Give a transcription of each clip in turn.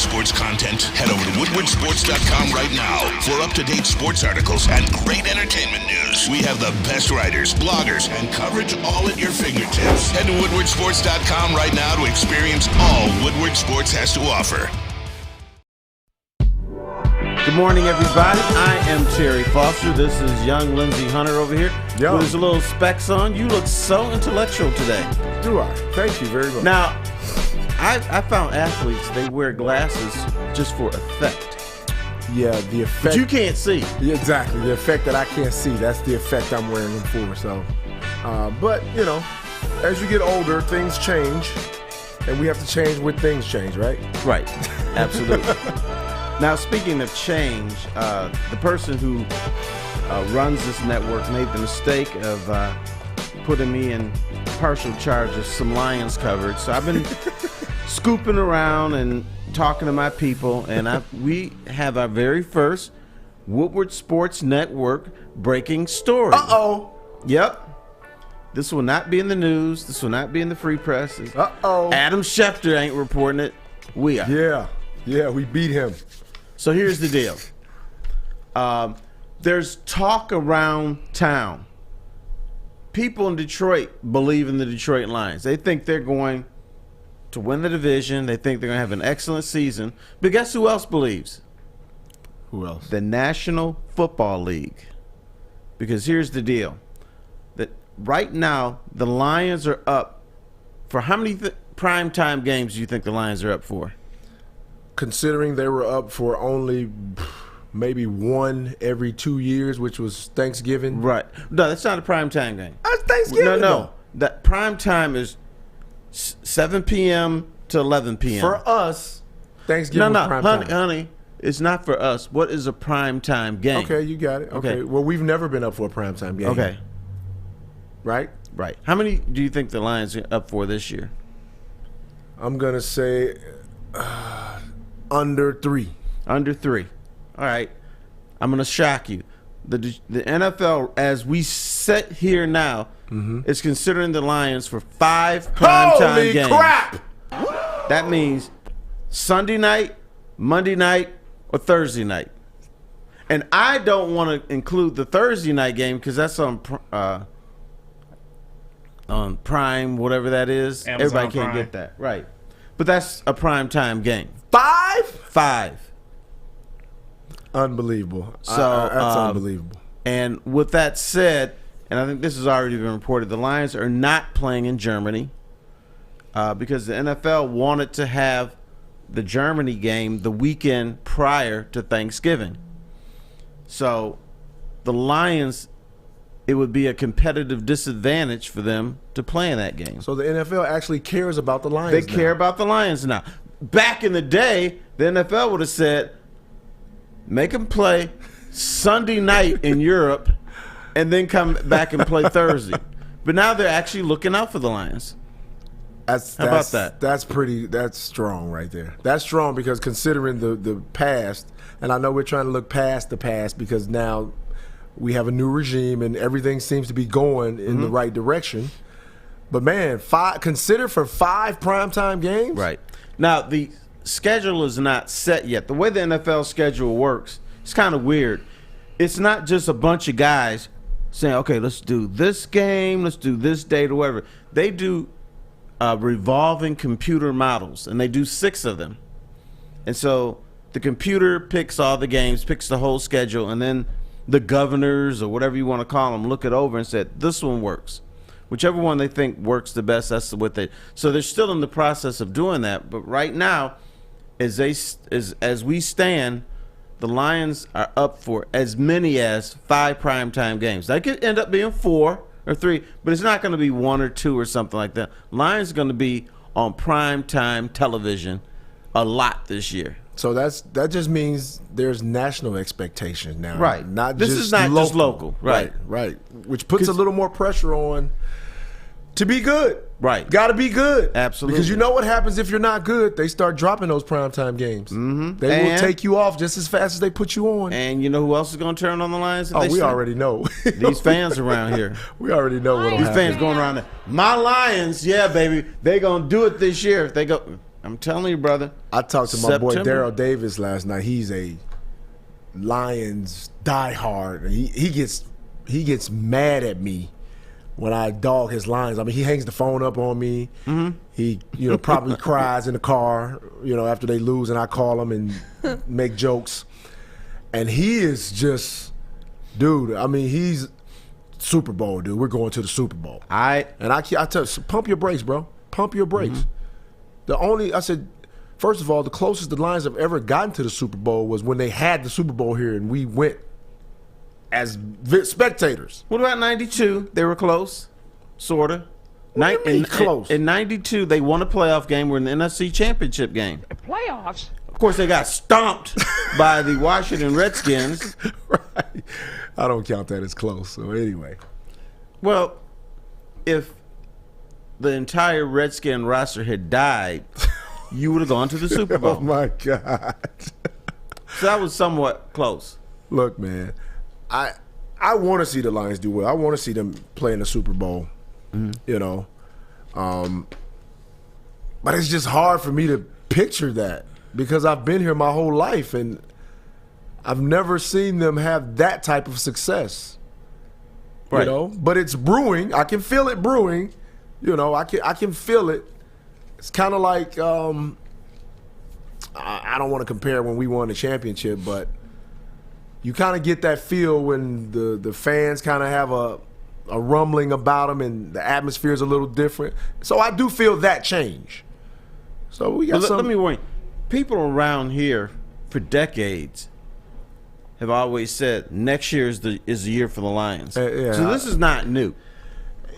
sports content, head over to woodwardsports.com right now for up-to-date sports articles and great entertainment news. We have the best writers, bloggers, and coverage all at your fingertips. Head to woodwardsports.com right now to experience all Woodward Sports has to offer. Good morning, everybody. I am Terry Foster. This is young Lindsey Hunter over here with his little specs on. You look so intellectual today. Do I? Thank you very much. Now, I found athletes, they wear glasses just for effect. Yeah, the effect. But you can't see. Yeah, exactly. The effect that I can't see, that's the effect I'm wearing them for. So, but, you know, as you get older, things change. And we have to change when things change, right? Right. Absolutely. Now, speaking of change, the person who runs this network made the mistake of putting me in partial charge of some Lions coverage. So I've been scooping around and talking to my people, and we have our very first Woodward Sports Network breaking story. Uh-oh. Yep. This will not be in the news. This will not be in the free press. Uh-oh. Adam Schefter ain't reporting it. We are. Yeah, we beat him. So here's the deal. There's talk around town. People in Detroit believe in the Detroit Lions. They think they're going to win the division. They think they're going to have an excellent season. But guess who else believes? Who else? The National Football League. Because here's the deal. That right now, the Lions are up for how many primetime games do you think the Lions are up for? Considering they were up for only maybe one every 2 years, which was Thanksgiving. Right. No, that's not a primetime game. That's Thanksgiving. No. That primetime is 7 p.m. to 11 p.m. For us, Thanksgiving was prime time. Honey, it's not for us. What is a primetime game? Okay, you got it. Okay. Well, we've never been up for a primetime game. Okay. Right? Right. How many do you think the Lions are up for this year? I'm going to say under 3. Under 3. All right. I'm going to shock you. The NFL, as we sit here now, is considering the Lions for 5 primetime games. Holy crap! That means Sunday night, Monday night, or Thursday night. And I don't want to include the Thursday night game because that's on Prime, whatever that is. Amazon Everybody can't Prime. get that. Right. But that's a primetime game. 5? Unbelievable. So that's unbelievable. And with that said, and I think this has already been reported, the Lions are not playing in Germany because the NFL wanted to have the Germany game the weekend prior to Thanksgiving. So the Lions, it would be a competitive disadvantage for them to play in that game. So the NFL actually cares about the Lions They care about the Lions now. Back in the day, the NFL would have said, make them play Sunday night in Europe and then come back and play Thursday. But now they're actually looking out for the Lions. How about that? That's strong right there. That's strong because considering the past, and I know we're trying to look past the past because now we have a new regime and everything seems to be going in the right direction. But man, consider for 5 primetime games? Right. Now, the schedule is not set yet. The way the NFL schedule works, it's kind of weird. It's not just a bunch of guys saying, okay, let's do this game, let's do this date or whatever. They do revolving computer models, and they do 6 of them. And so the computer picks all the games, picks the whole schedule, and then the governors or whatever you want to call them look it over and said, this one works. Whichever one they think works the best, that's what they. So they're still in the process of doing that. But right now, as we stand, the Lions are up for as many as 5 primetime games. That could end up being 4 or 3, but it's not going to be 1 or 2 or something like that. Lions are going to be on primetime television a lot this year. So that just means there's national expectations now. Right. This is not just local. Right. Which puts a little more pressure on to be good. Right. Got to be good. Absolutely. Because you know what happens if you're not good? They start dropping those primetime games. They will take you off just as fast as they put you on. And you know who else is going to turn on the Lions? We already know. These fans around here. We already know what'll happen. These fans going around there. My Lions, yeah, baby, they going to do it this year. If they go, I'm telling you, brother. I talked to my boy September. Daryl Davis last night. He's a Lions diehard. He gets mad at me when I dog his Lions. I mean, he hangs the phone up on me. Mm-hmm. He, probably cries in the car, after they lose, and I call him and make jokes. And he is just, dude. I mean, he's Super Bowl, dude. We're going to the Super Bowl. I tell you, pump your brakes, bro. Pump your brakes. Mm-hmm. I said, first of all, the closest the Lions have ever gotten to the Super Bowl was when they had the Super Bowl here, and we went as spectators. What about 92? They were close, sort of. Close? In 92, they won a playoff game. We're in the NFC Championship game. Playoffs? Of course, they got stomped by the Washington Redskins. Right. I don't count that as close, so anyway. Well, if the entire Redskin roster had died, you would have gone to the Super Bowl. Oh, my God. So that was somewhat close. Look, man, I want to see the Lions do well. I want to see them play in the Super Bowl, but it's just hard for me to picture that because I've been here my whole life and I've never seen them have that type of success. Right. But it's brewing. I can feel it brewing. I can feel it. It's kind of like I don't want to compare when we won the championship, but you kind of get that feel when the fans kind of have a rumbling about them and the atmosphere is a little different. So I do feel that change. So we got Let me warn you. People around here for decades have always said next year is the year for the Lions. Yeah, so this is not new.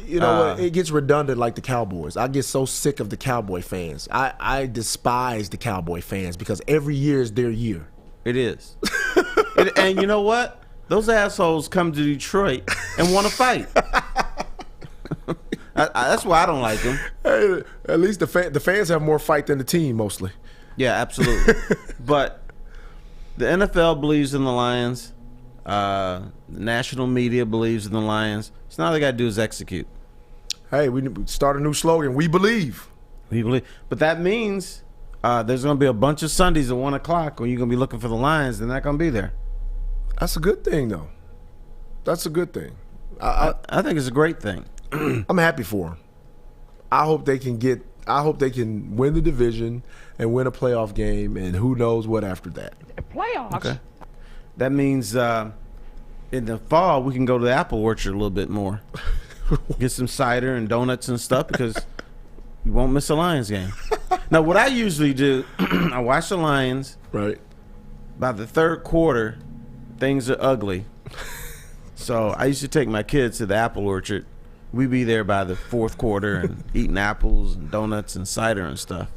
What? It gets redundant like the Cowboys. I get so sick of the Cowboy fans. I despise the Cowboy fans because every year is their year. It is. And you know what? Those assholes come to Detroit and want to fight. That's why I don't like them. Hey, at least the fans have more fight than the team mostly. Yeah, absolutely. But the NFL believes in the Lions. The national media believes in the Lions. So now all they got to do is execute. Hey, we start a new slogan. We believe. We believe. But that means there's going to be a bunch of Sundays at 1 o'clock when you're going to be looking for the Lions. They're not going to be there. That's a good thing, though. That's a good thing. I think it's a great thing. I'm happy for them. I hope they can win the division and win a playoff game, and who knows what after that. Playoffs? Okay. That means in the fall we can go to the apple orchard a little bit more. Get some cider and donuts and stuff because you won't miss a Lions game. Now, what I usually do, I watch the Lions. Right. By the third quarter, things are ugly. So I used to take my kids to the apple orchard. We'd be there by the fourth quarter and eating apples and donuts and cider and stuff.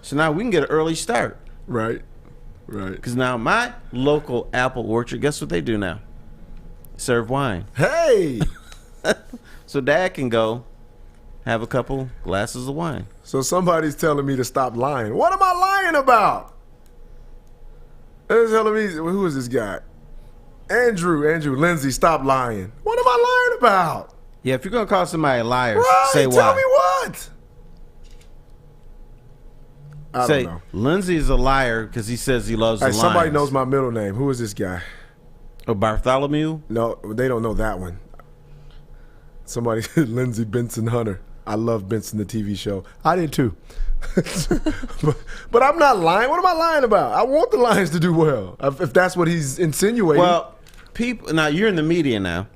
So now we can get an early start. Right. Right. Because now my local apple orchard, guess what they do now? Serve wine. Hey! So Dad can go have a couple glasses of wine. So somebody's telling me to stop lying. What am I lying about? They're telling me, who is this guy? Andrew Lindsey, stop lying. What am I lying about? Yeah, if you're going to call somebody a liar, Right, say why. tell me what? I Say, don't know. Lindsey's a liar because he says he loves the Lions. Somebody knows my middle name. Who is this guy? Oh, Bartholomew? No, they don't know that one. Somebody said Lindsey Benson Hunter. I love Benson, the TV show. I did too. but I'm not lying. What am I lying about? I want the Lions to do well, if that's what he's insinuating. Well, people, now you're in the media now.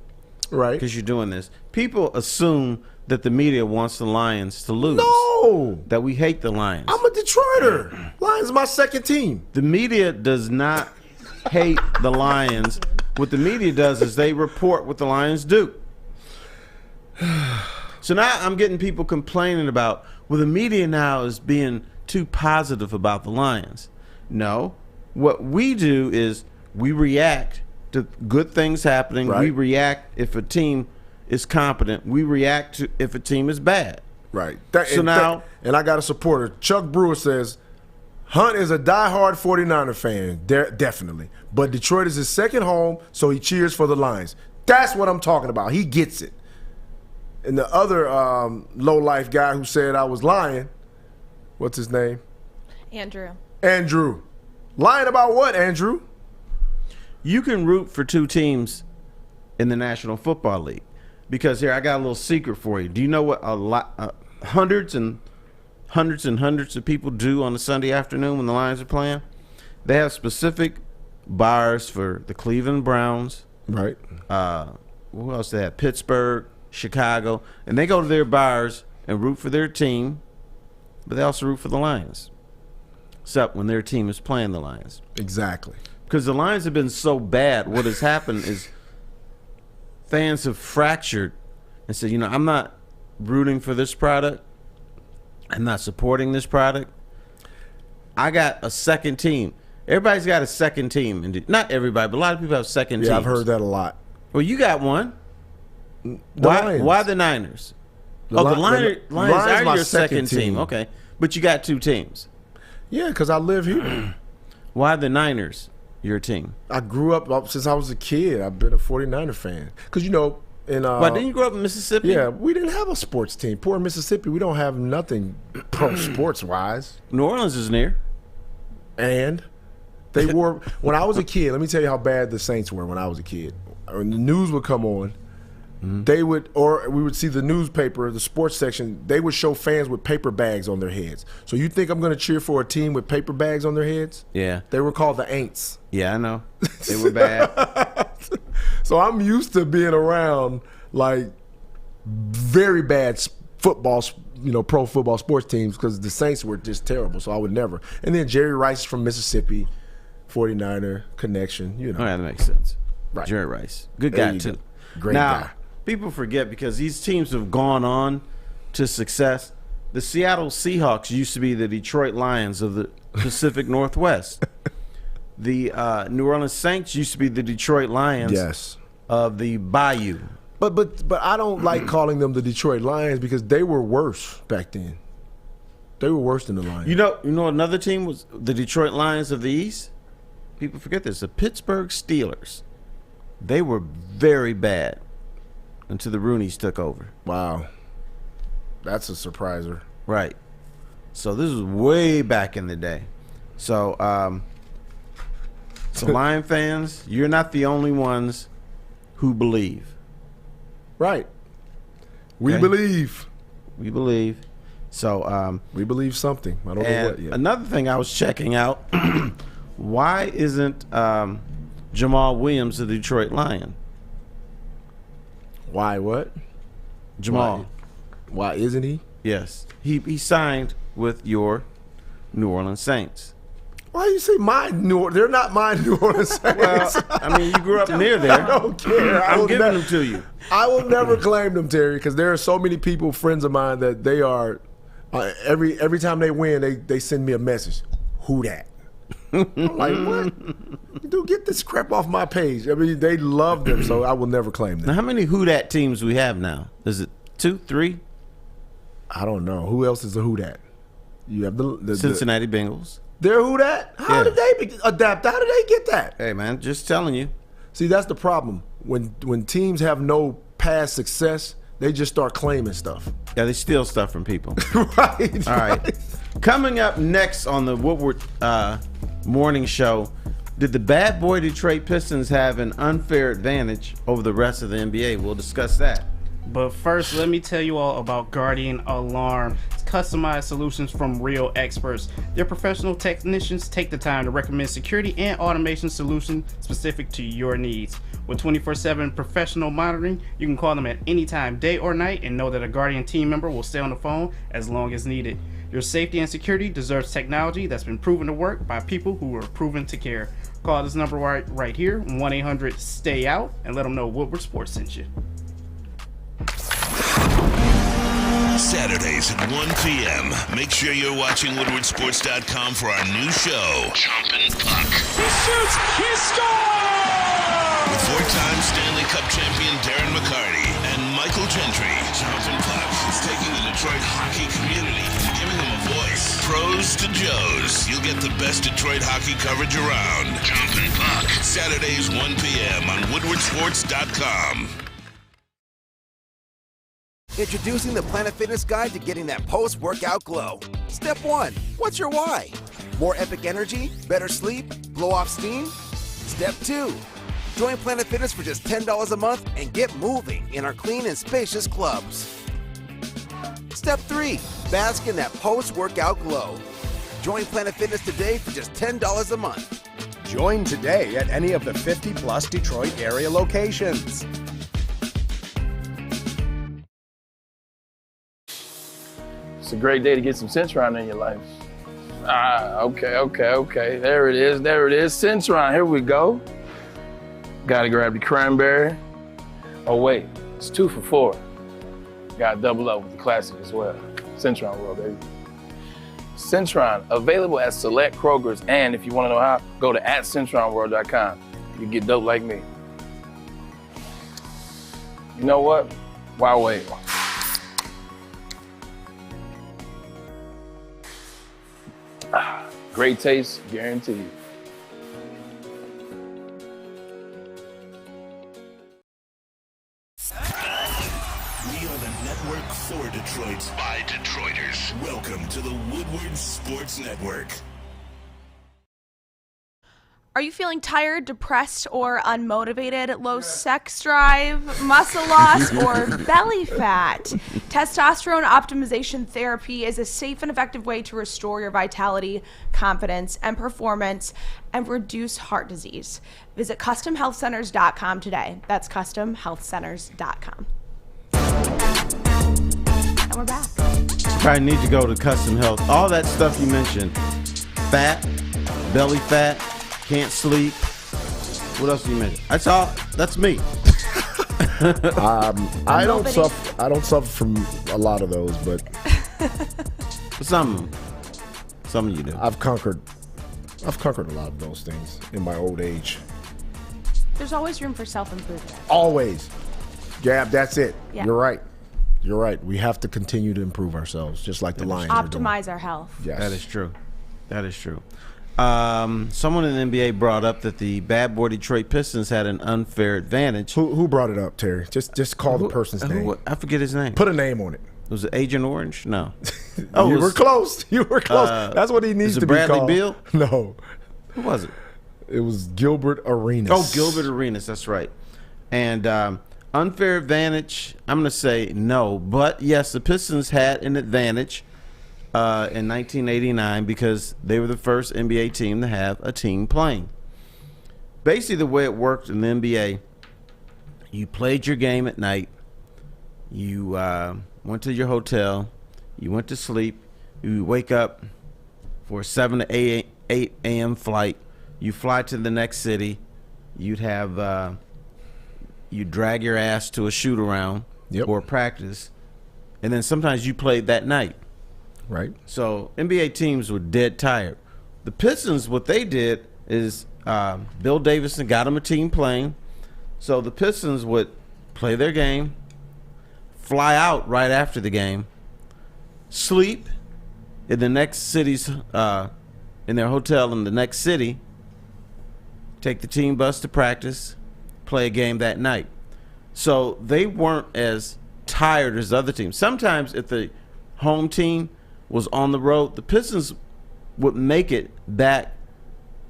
Right. Because you're doing this. People assume that the media wants the Lions to lose. No. That we hate the Lions. I'm a Detroiter. Lions are my second team. The media does not hate the Lions. What the media does is they report what the Lions do. So now I'm getting people complaining about, well, the media now is being too positive about the Lions. No. What we do is we react to good things happening. Right. We react if a team is competent. We react to if a team is bad. Right. And I got a supporter. Chuck Brewer says, Hunt is a diehard 49er fan, definitely. But Detroit is his second home, so he cheers for the Lions. That's what I'm talking about. He gets it. And the other low-life guy who said I was lying, what's his name? Andrew. Lying about what, Andrew? You can root for two teams in the National Football League. Because here, I got a little secret for you. Do you know what hundreds and hundreds of people do on a Sunday afternoon when the Lions are playing? They have specific bars for the Cleveland Browns. Right. Who else they have? Pittsburgh, Chicago. And they go to their bars and root for their team, but they also root for the Lions. Except when their team is playing the Lions. Exactly. Because the Lions have been so bad, what has happened is fans have fractured and said, I'm not rooting for this product. I'm not supporting this product. I got a second team. Everybody's got a second team. Not everybody, but a lot of people have second teams. Yeah, I've heard that a lot. Well, you got one. Lions. Why the Niners? The Lions are my your second team. Okay. But you got two teams. Yeah, because I live here. Why the Niners your team? I grew up since I was a kid. I've been a 49er fan. Because, Why didn't you grow up in Mississippi? Yeah, we didn't have a sports team. Poor Mississippi, we don't have nothing pro sports-wise. New Orleans is near. And they were, when I was a kid, let me tell you how bad the Saints were when I was a kid. When the news would come on, we would see the newspaper, the sports section, they would show fans with paper bags on their heads. So you think I'm going to cheer for a team with paper bags on their heads? Yeah. They were called the Aints. Yeah, I know. They were bad. So I'm used to being around, very bad football, pro football sports teams because the Saints were just terrible, so I would never. And then Jerry Rice from Mississippi, 49er connection, Oh, yeah, that makes sense. Right. Jerry Rice. Good guy, too. Great guy. People forget because these teams have gone on to success. The Seattle Seahawks used to be the Detroit Lions of the Pacific Northwest. The New Orleans Saints used to be the Detroit Lions of the Bayou. But I don't like calling them the Detroit Lions because they were worse back then. They were worse than the Lions. You know another team was the Detroit Lions of the East? People forget this. The Pittsburgh Steelers. They were very bad until the Rooneys took over. Wow. That's a surpriser. Right. So this was way back in the day. So Lion fans, you're not the only ones who believe. Right. We Okay. believe. We believe. So we believe something. I don't know what yet. Another thing I was checking out, why isn't Jamal Williams a Detroit Lion? Why what? Jamal. Why isn't he? Yes. He signed with your New Orleans Saints. Why you say they're not my New Orleans Saints. Well, I mean, you grew up near there. I don't care. I'm giving them to you. I will never claim them, Terry, because there are so many people, friends of mine, that they are every time they win, they send me a message. Who that? I'm like, what? Dude, get this crap off my page. I mean, they love them, so I will never claim them. Now, how many Who Dat teams do we have now? Is it 2, 3? I don't know. Who else is a Who Dat? You have the Cincinnati Bengals. They're Who Dat? How did they adapt? How did they get that? Hey, man, just telling you. See, that's the problem. When teams have no past success, they just start claiming stuff. Yeah, they steal stuff from people. Right. All right. Coming up next on the Woodward morning show, did the bad boy Detroit Pistons have an unfair advantage over the rest of the NBA? We'll discuss that. But first, let me tell you all about Guardian Alarm. It's customized solutions from real experts. Their professional technicians take the time to recommend security and automation solutions specific to your needs. With 24/7 professional monitoring, you can call them at any time, day or night, and know that a Guardian team member will stay on the phone as long as needed. Your safety and security deserves technology that's been proven to work by people who are proven to care. Call this number right here, 1-800-STAY-OUT, and let them know Woodward Sports sent you. Saturdays at 1 p.m. Make sure you're watching WoodwardSports.com for our new show, Chompin' Puck. He shoots, he scores! With four-time Stanley Cup champion Darren McCarty and Michael Gentry, Chompin' Puck is taking the Detroit hockey community and giving them a voice. Pros to Joes, you'll get the best Detroit hockey coverage around. Chompin' Puck, Saturdays 1 p.m. on WoodwardSports.com. Introducing the Planet Fitness Guide to getting that post-workout glow. Step 1. What's your why? More epic energy? Better sleep? Blow off steam? Step 2. Join Planet Fitness for just $10 a month and get moving in our clean and spacious clubs. Step 3. Bask in that post-workout glow. Join Planet Fitness today for just $10 a month. Join today at any of the 50-plus Detroit area locations. It's a great day to get some Centron in your life. Okay. There it is. Centron, here we go. Gotta grab the cranberry. Oh wait, it's 2 for $4. Gotta double up with the classic as well. Centron World, baby. Centron, available at select Krogers, and if you wanna know how, go to @CentronWorld.com. You get dope like me. You know what? Why wait? Great taste, guaranteed. We are the network for Detroit by Detroiters. Welcome to the Woodward Sports Network. Are you feeling tired, depressed, or unmotivated? Low sex drive, muscle loss, or belly fat? Testosterone optimization therapy is a safe and effective way to restore your vitality, confidence, and performance and reduce heart disease. Visit CustomHealthCenters.com today. That's CustomHealthCenters.com. And we're back. You probably need to go to Custom Health. All that stuff you mentioned, fat, belly fat, can't sleep. What else do you mention? That's me. I don't suffer from a lot of those, but some you do. I've conquered a lot of those things in my old age. There's always room for self-improvement. Always. Gab, that's it. Yeah. You're right. We have to continue to improve ourselves, just like the Lions are doing. Optimize our health. Yes. That is true. Someone in the NBA brought up that the bad boy Detroit Pistons had an unfair advantage. Who brought it up, Terry? Just call the person's name. I forget his name. Put a name on it. Was it Agent Orange? No. You were close. That's what he needs to be Bradley called. Beal? No. Who was it? It was Gilbert Arenas. Oh, Gilbert Arenas. That's right. And unfair advantage, I'm going to say no. But, yes, the Pistons had an advantage in 1989 because they were the first NBA team to have a team playing. Basically, the way it worked in the NBA, you played your game at night. You went to your hotel. You went to sleep. You wake up for a 7 to 8 a.m. flight. You fly to the next city. You'd have you drag your ass to a shoot around or practice, and then sometimes you played that night. Right. So NBA teams were dead tired. The Pistons, what they did is Bill Davison got them a team playing. So the Pistons would play their game, fly out right after the game, sleep in the next city's in their hotel in the next city, take the team bus to practice, play a game that night. So they weren't as tired as other teams. Sometimes if the home team was on the road, the Pistons would make it back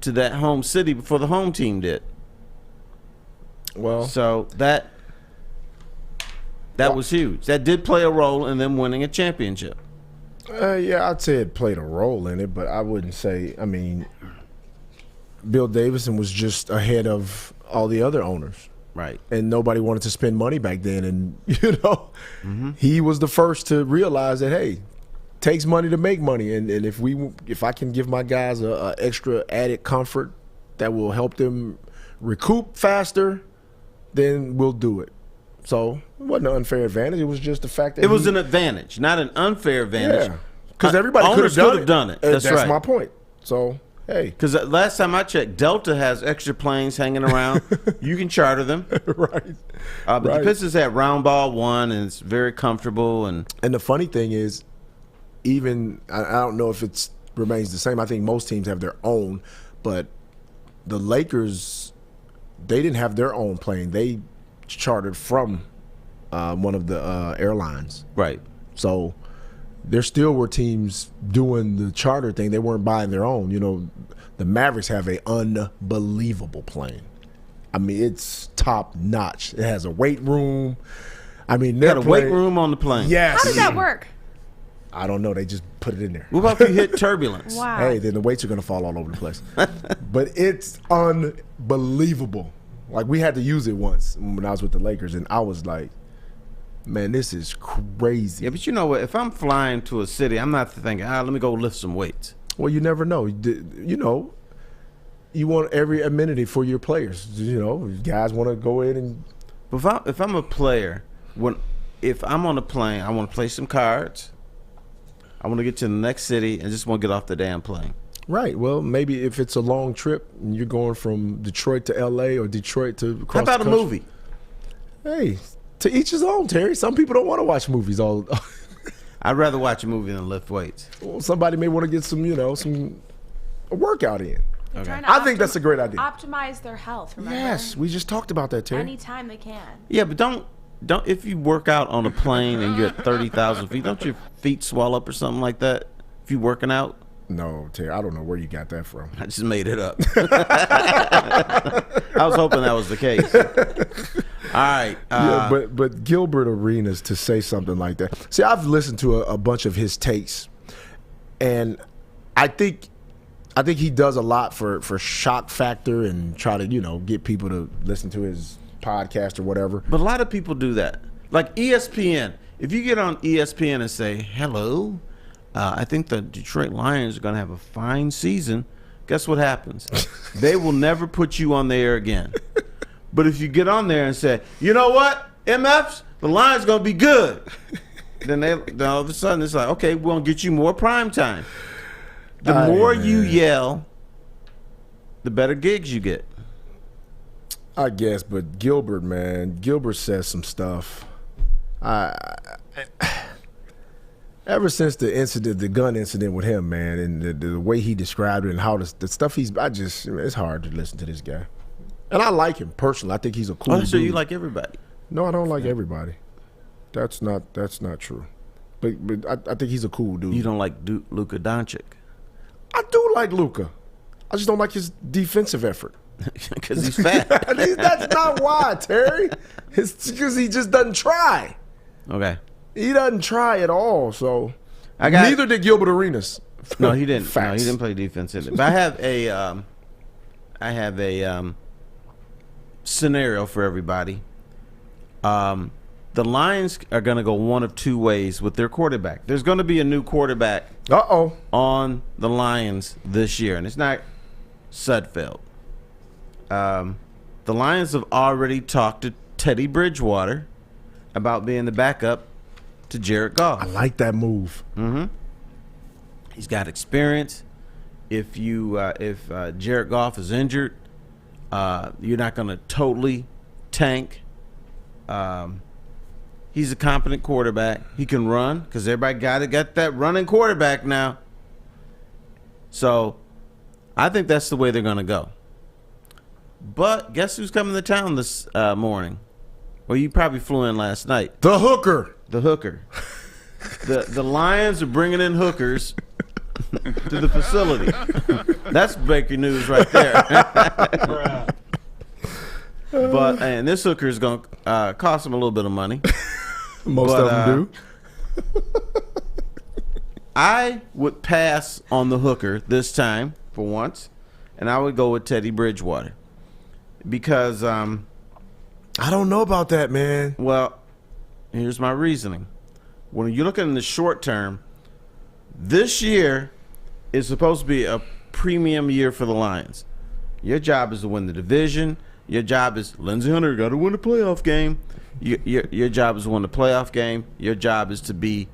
to that home city before the home team did. Well, so that was huge. That did play a role in them winning a championship. Yeah, I'd say it played a role in it, but I wouldn't say. I mean, Bill Davison was just ahead of all the other owners. Right. And nobody wanted to spend money back then. And, he was the first to realize that, hey, takes money to make money. And if I can give my guys a extra added comfort that will help them recoup faster, then we'll do it. So it wasn't an unfair advantage. It was just the fact that it was an advantage, not an unfair advantage. Yeah. Because everybody could have done it. That's right. That's my point. So, hey. Because last time I checked, Delta has extra planes hanging around. You can charter them. Right. But the Pistons had round ball one, and it's very comfortable. And the funny thing is, even I don't know if it remains the same. I think most teams have their own, but the Lakers, they didn't have their own plane. They chartered from one of the airlines. Right. So there still were teams doing the charter thing. They weren't buying their own. You know, the Mavericks have an unbelievable plane. I mean, it's top notch. It has a weight room. I mean, Got a weight room on the plane. Yes. How does that work? I don't know. They just put it in there. What about if you hit turbulence? Wow. Hey, then the weights are going to fall all over the place. But it's unbelievable. Like, we had to use it once when I was with the Lakers, and I was like, man, this is crazy. Yeah, but you know what? If I'm flying to a city, I'm not thinking, let me go lift some weights. Well, you never know. You know, you want every amenity for your players. You know, guys want to go in and. But if I'm a player, if I'm on a plane, I want to play some cards. I want to get to the next city and just want to get off the damn plane. Right. Well, maybe if it's a long trip and you're going from Detroit to L.A. or Detroit to across How about the a country. movie? Hey, to each his own, Terry. Some people don't want to watch movies all. I'd rather watch a movie than lift weights. Well, somebody may want to get a workout in. They're trying to I think that's a great idea. Optimize their health, remember? Yes, we just talked about that, Terry. Anytime they can. Yeah, but don't if you work out on a plane and you're at 30,000 feet, don't your feet swell up or something like that if you're working out? No, Terry, I don't know where you got that from. I just made it up. I was hoping that was the case. All right. Yeah, but Gilbert Arenas to say something like that. See, I've listened to a bunch of his takes, and I think he does a lot for shock factor and try to get people to listen to his podcast or whatever. But a lot of people do that. Like ESPN. If you get on ESPN and say, hello, I think the Detroit Lions are going to have a fine season, guess what happens? They will never put you on the air again. But if you get on there and say, you know what, MFs, the Lions going to be good, then all of a sudden it's like, okay, we're going to get you more prime time. The more you yell, the better gigs you get. I guess, but Gilbert says some stuff. Ever since the gun incident with him, man, and the way he described it and how the stuff it's hard to listen to this guy. And I like him personally. I think he's a cool dude. So you like everybody? No, I don't like everybody. That's not true. But I think he's a cool dude. You don't like Luka Doncic? I do like Luka. I just don't like his defensive effort. Because he's fat. That's not why, Terry. It's because he just doesn't try. Okay. He doesn't try at all. So neither did Gilbert Arenas. No, he didn't. Facts. No, he didn't play defense in it. But I have a scenario for everybody. The Lions are going to go one of two ways with their quarterback. There's going to be a new quarterback on the Lions this year, and it's not Sudfeld. The Lions have already talked to Teddy Bridgewater about being the backup to Jared Goff. I like that move. Mm-hmm. He's got experience. If Jared Goff is injured, you're not going to totally tank. He's a competent quarterback. He can run because everybody got that running quarterback now. So I think that's the way they're going to go. But guess who's coming to town this morning? Well, you probably flew in last night. The hooker. The Lions are bringing in hookers to the facility. That's breaking news right there. And this hooker is going to cost them a little bit of money. Most of them do. I would pass on the hooker this time for once, and I would go with Teddy Bridgewater because I don't know about that, man. Well, here's my reasoning. When you look at it in the short term, this year is supposed to be a premium year for the Lions. Your job is to win the division. Your job is Lindsey Hunter got to win a playoff game. Your job is to win the playoff game. Your job is to be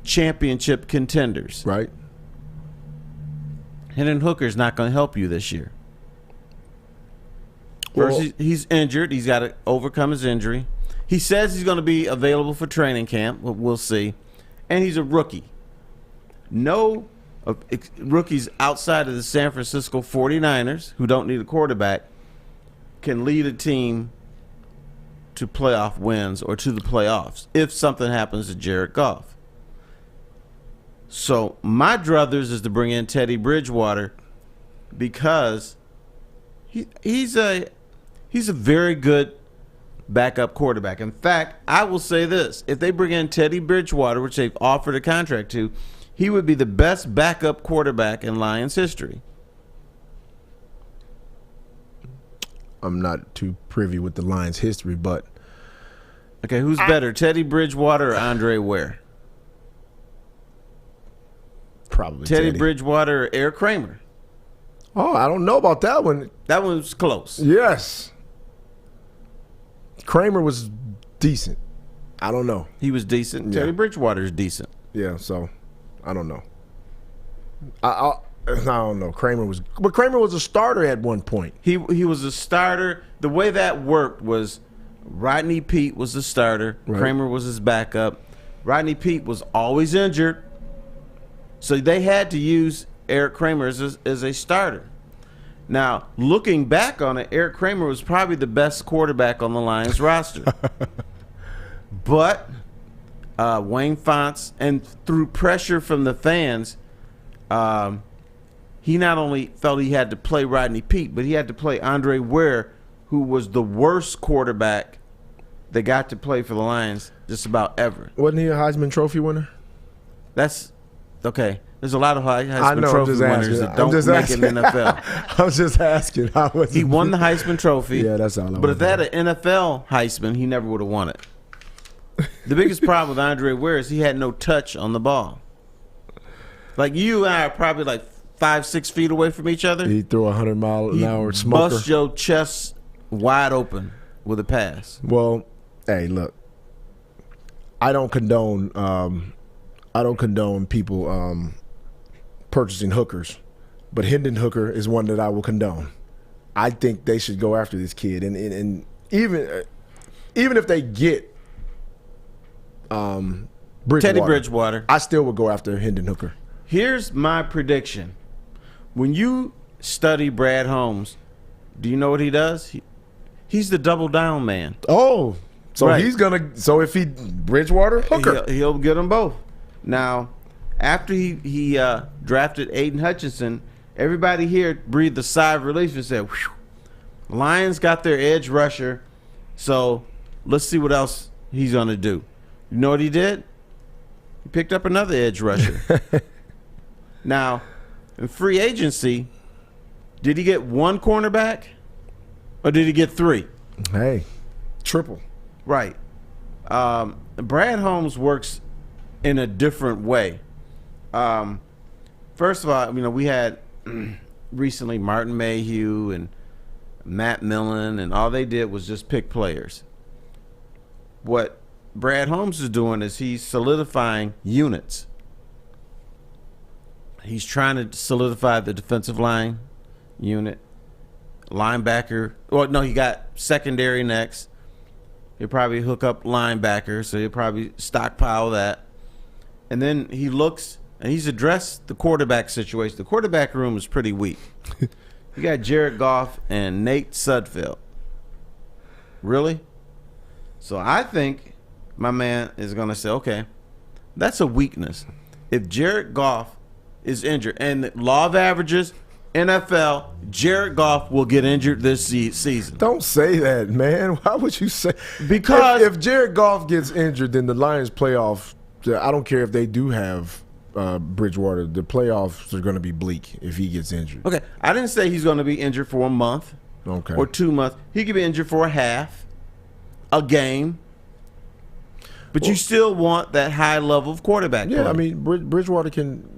championship contenders. Right. Hendon Hooker's not going to help you this year. First, he's injured. He's got to overcome his injury. He says he's going to be available for training camp. We'll see. And he's a rookie. No rookies outside of the San Francisco 49ers, who don't need a quarterback, can lead a team to playoff wins or to the playoffs if something happens to Jared Goff. So my druthers is to bring in Teddy Bridgewater because he's a very good backup quarterback. In fact, I will say this. If they bring in Teddy Bridgewater, which they've offered a contract to, he would be the best backup quarterback in Lions history. I'm not too privy with the Lions' history, but okay, who's better, Teddy Bridgewater or Andre Ware? probably Teddy Bridgewater or Eric Kramer? Oh, I don't know about that one. That one was close. Yes. Kramer was decent. I don't know. He was decent. Yeah. Teddy Bridgewater is decent. Yeah, so I don't know. I don't know. Kramer was a starter at one point. He was a starter. The way that worked was Rodney Peete was the starter. Right. Kramer was his backup. Rodney Peete was always injured, so they had to use Eric Kramer as a starter. Now, looking back on it, Eric Kramer was probably the best quarterback on the Lions roster. But Wayne Fontes, and through pressure from the fans, he not only felt he had to play Rodney Peete, but he had to play Andre Ware, who was the worst quarterback that got to play for the Lions just about ever. Wasn't he a Heisman Trophy winner? That's okay. There's a lot of Heisman Trophy winners that don't make it in the NFL. I was just asking. He won the Heisman Trophy. Yeah, that's all. But if they had an NFL Heisman, he never would have won it. The biggest problem with Andre Ware is he had no touch on the ball. Like you and I are probably like 5-6 feet away from each other. He threw a 100-mile-an-hour smoker. Bust your chest wide open with a pass. Well, hey, look, I don't condone people purchasing hookers, but Hendon Hooker is one that I will condone. I think they should go after this kid, and even if they get Teddy Bridgewater, I still would go after Hendon Hooker. Here's my prediction. When you study Brad Holmes, do you know what he does? He's the double down man. Oh, so right. He's gonna. So if he Bridgewater, Hooker, he'll get them both. Now, after he drafted Aiden Hutchinson, everybody here breathed a sigh of relief and said, "Whew, Lions got their edge rusher, so let's see what else he's gonna do." You know what he did? He picked up another edge rusher. Now, in free agency, did he get one cornerback or did he get three? Hey, triple. Right. Brad Holmes works in a different way. First of all, we had recently Martin Mayhew and Matt Millen, and all they did was just pick players. What Brad Holmes is doing is he's solidifying units. He's trying to solidify the defensive line unit, linebacker. Well, no, he got secondary next. He'll probably hook up linebacker, so he'll probably stockpile that. And then he looks, and he's addressed the quarterback situation. The quarterback room is pretty weak. You got Jared Goff and Nate Sudfeld. Really? So I think my man is going to say, okay, that's a weakness. If Jared Goff is injured, and the law of averages, NFL, Jared Goff will get injured this season. Don't say that, man. Why would you say? Because if Jared Goff gets injured, then the Lions playoff, I don't care if they do have Bridgewater, the playoffs are going to be bleak if he gets injured. Okay, I didn't say he's going to be injured for a month or 2 months. He could be injured for a game. But you still want that high level of quarterback play. Yeah, I mean, Bridgewater can,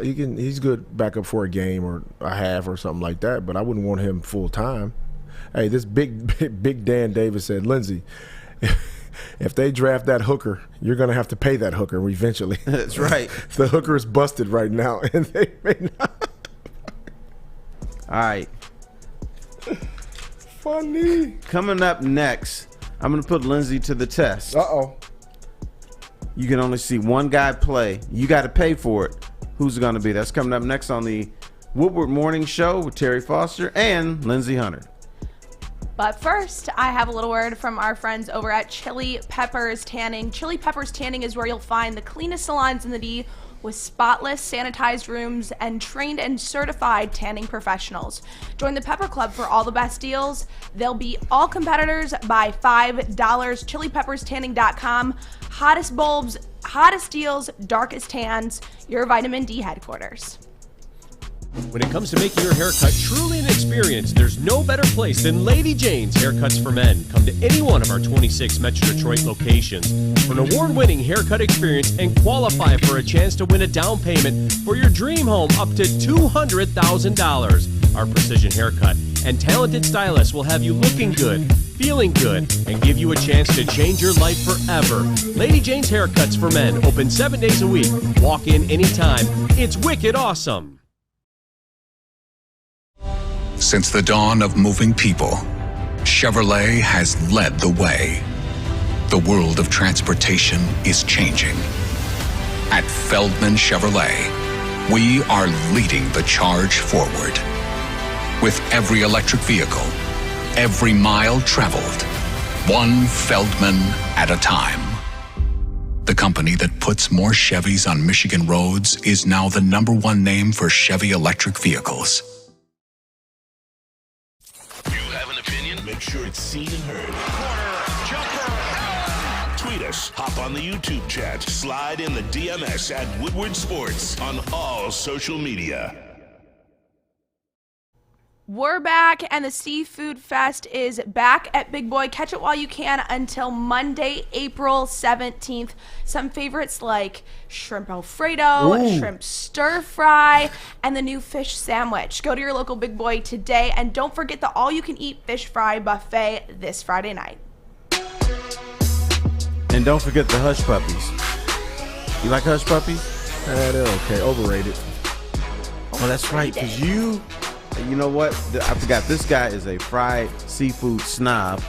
he's good backup for a game or a half or something like that, but I wouldn't want him full time. Hey, this big Dan Davis said, Lindsey, if they draft that hooker, you're going to have to pay that hooker eventually. That's right. The hooker is busted right now, and they may not. All right. Funny. Coming up next, I'm going to put Lindsey to the test. Uh-oh. You can only see one guy play. You got to pay for it. Who's it going to be? That's coming up next on the Woodward Morning Show with Terry Foster and Lindsey Hunter. But first, I have a little word from our friends over at Chili Peppers Tanning. Chili Peppers Tanning is where you'll find the cleanest salons in the D, with spotless, sanitized rooms and trained and certified tanning professionals. Join the Pepper Club for all the best deals. They'll be all competitors by $5. ChiliPeppersTanning.com. Hottest bulbs, hottest deals, darkest tans. Your vitamin D headquarters. When it comes to making your haircut truly an experience, there's no better place than Lady Jane's Haircuts for Men. Come to any one of our 26 Metro Detroit locations for an award-winning haircut experience and qualify for a chance to win a down payment for your dream home up to $200,000. Our precision haircut and talented stylists will have you looking good, feeling good, and give you a chance to change your life forever. Lady Jane's Haircuts for Men, open 7 days a week. Walk in anytime. It's wicked awesome. Since the dawn of moving people, Chevrolet has led the way. The world of transportation is changing. At Feldman Chevrolet, we are leading the charge forward. With every electric vehicle, every mile traveled, one Feldman at a time. The company that puts more Chevys on Michigan roads is now the #1 name for Chevy electric vehicles. Make sure it's seen and heard. Corner, jumper. Tweet us, hop on the YouTube chat, slide in the DMS at Woodward Sports on all social media. We're back, and the Seafood Fest is back at Big Boy. Catch it while you can until Monday, April 17th. Some favorites like shrimp Alfredo, shrimp stir fry, and the new fish sandwich. Go to your local Big Boy today, and don't forget the all-you-can-eat fish fry buffet this Friday night. And don't forget the Hush Puppies. You like Hush Puppies? They're okay. Overrated. Oh, that's right, because you know what? I forgot. This guy is a fried seafood snob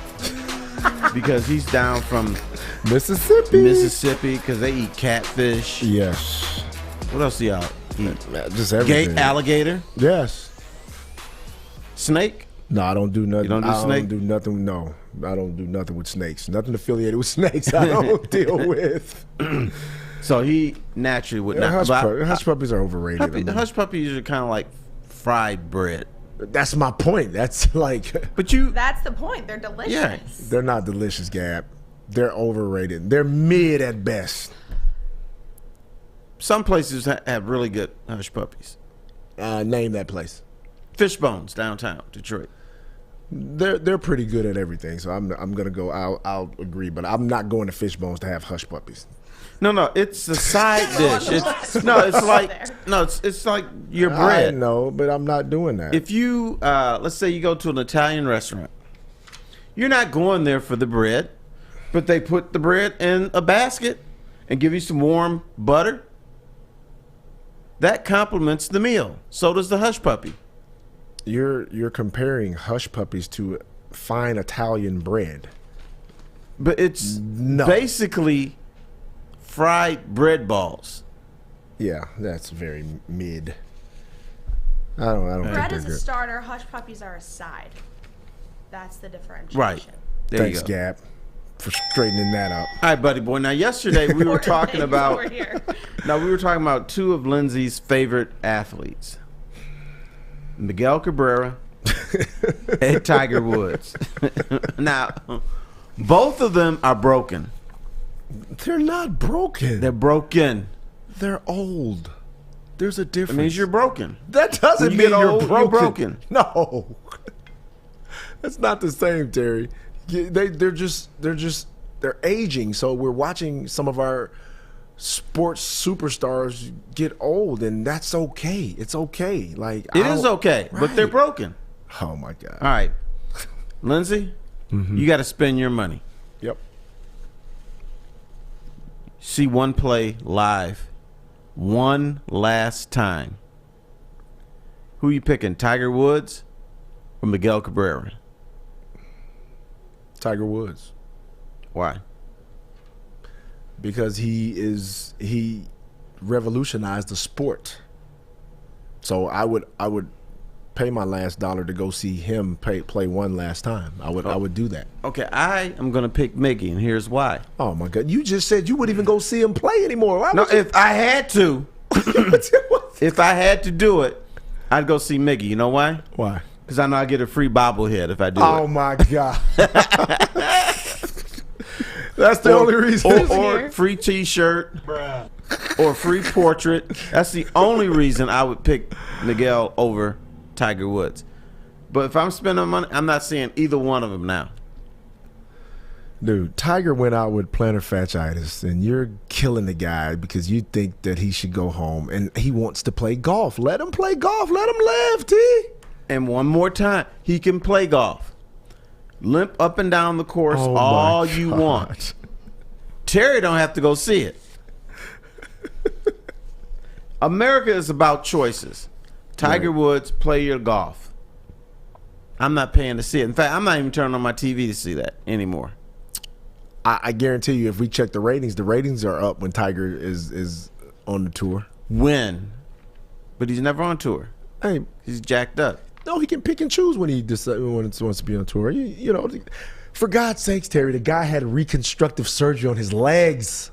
because he's down from Mississippi because they eat catfish. Yes. What else do y'all eat? Just everything. Alligator? Yes. Snake? No, I don't do nothing. You don't do snake? I don't do nothing. No, I don't do nothing with snakes. Nothing affiliated with snakes. I don't deal with. So he naturally would not. Hush puppies are overrated. Hush puppies are kind of like fried bread. That's my point. That's like. That's the point. They're delicious. Yeah. They're not delicious, Gab. They're overrated. They're mid at best. Some places have really good hush puppies. Name that place. Fishbones downtown Detroit. They're pretty good at everything. So I'm gonna go. I'll agree, but I'm not going to Fishbones to have hush puppies. No, it's a side dish. It's like your bread. I know, but I'm not doing that. If you let's say you go to an Italian restaurant, you're not going there for the bread, but they put the bread in a basket and give you some warm butter. That complements the meal. So does the hush puppy. You're comparing hush puppies to fine Italian bread, but it's basically fried bread balls. Yeah, that's very mid. I don't. Bread is a starter. Hush puppies are a side. That's the differentiation. Right. Thanks, Gab, for straightening that up. All right, buddy boy. Now, yesterday we were talking about. We were talking about two of Lindsey's favorite athletes, Miguel Cabrera and Tiger Woods. Now, both of them are broken. They're not broken. They're broken. They're old. There's a difference. It means you're broken. That doesn't mean you're broken. You're broken. No, that's not the same, Terry. They're aging. So we're watching some of our sports superstars get old, and that's okay. It's okay. Like it is okay, right. But they're broken. Oh my God. All right, Lindsey, you got to spend your money. Yep. See one play live, one last time. Who you picking, Tiger Woods or Miguel Cabrera? Tiger Woods. Why? Because he revolutionized the sport. So I would pay my last dollar to go see him play one last time. I would do that. Okay, I am gonna pick Miggy, and here's why. Oh my God! You just said you wouldn't even go see him play anymore. If I had to, If I had to do it, I'd go see Miggy. You know why? Why? Because I know I get a free bobblehead if I do Oh it. my God. That's the only reason. Or free T-shirt. Or free portrait. That's the only reason I would pick Miguel over Tiger Woods. But if I'm spending money, I'm not seeing either one of them now. Dude, Tiger went out with plantar fasciitis, and you're killing the guy because you think that he should go home, and he wants to play golf. Let him play golf. Let him live, T. And one more time, he can play golf. Limp up and down the course all you want. Terry don't have to go see it. America is about choices. Tiger Woods, play your golf. I'm not paying to see it. In fact, I'm not even turning on my TV to see that anymore. I guarantee you, if we check the ratings are up when Tiger is on the tour. When? But he's never on tour. Hey, he's jacked up. No, he can pick and choose when he wants to be on tour. You know, for God's sakes, Terry, the guy had reconstructive surgery on his legs.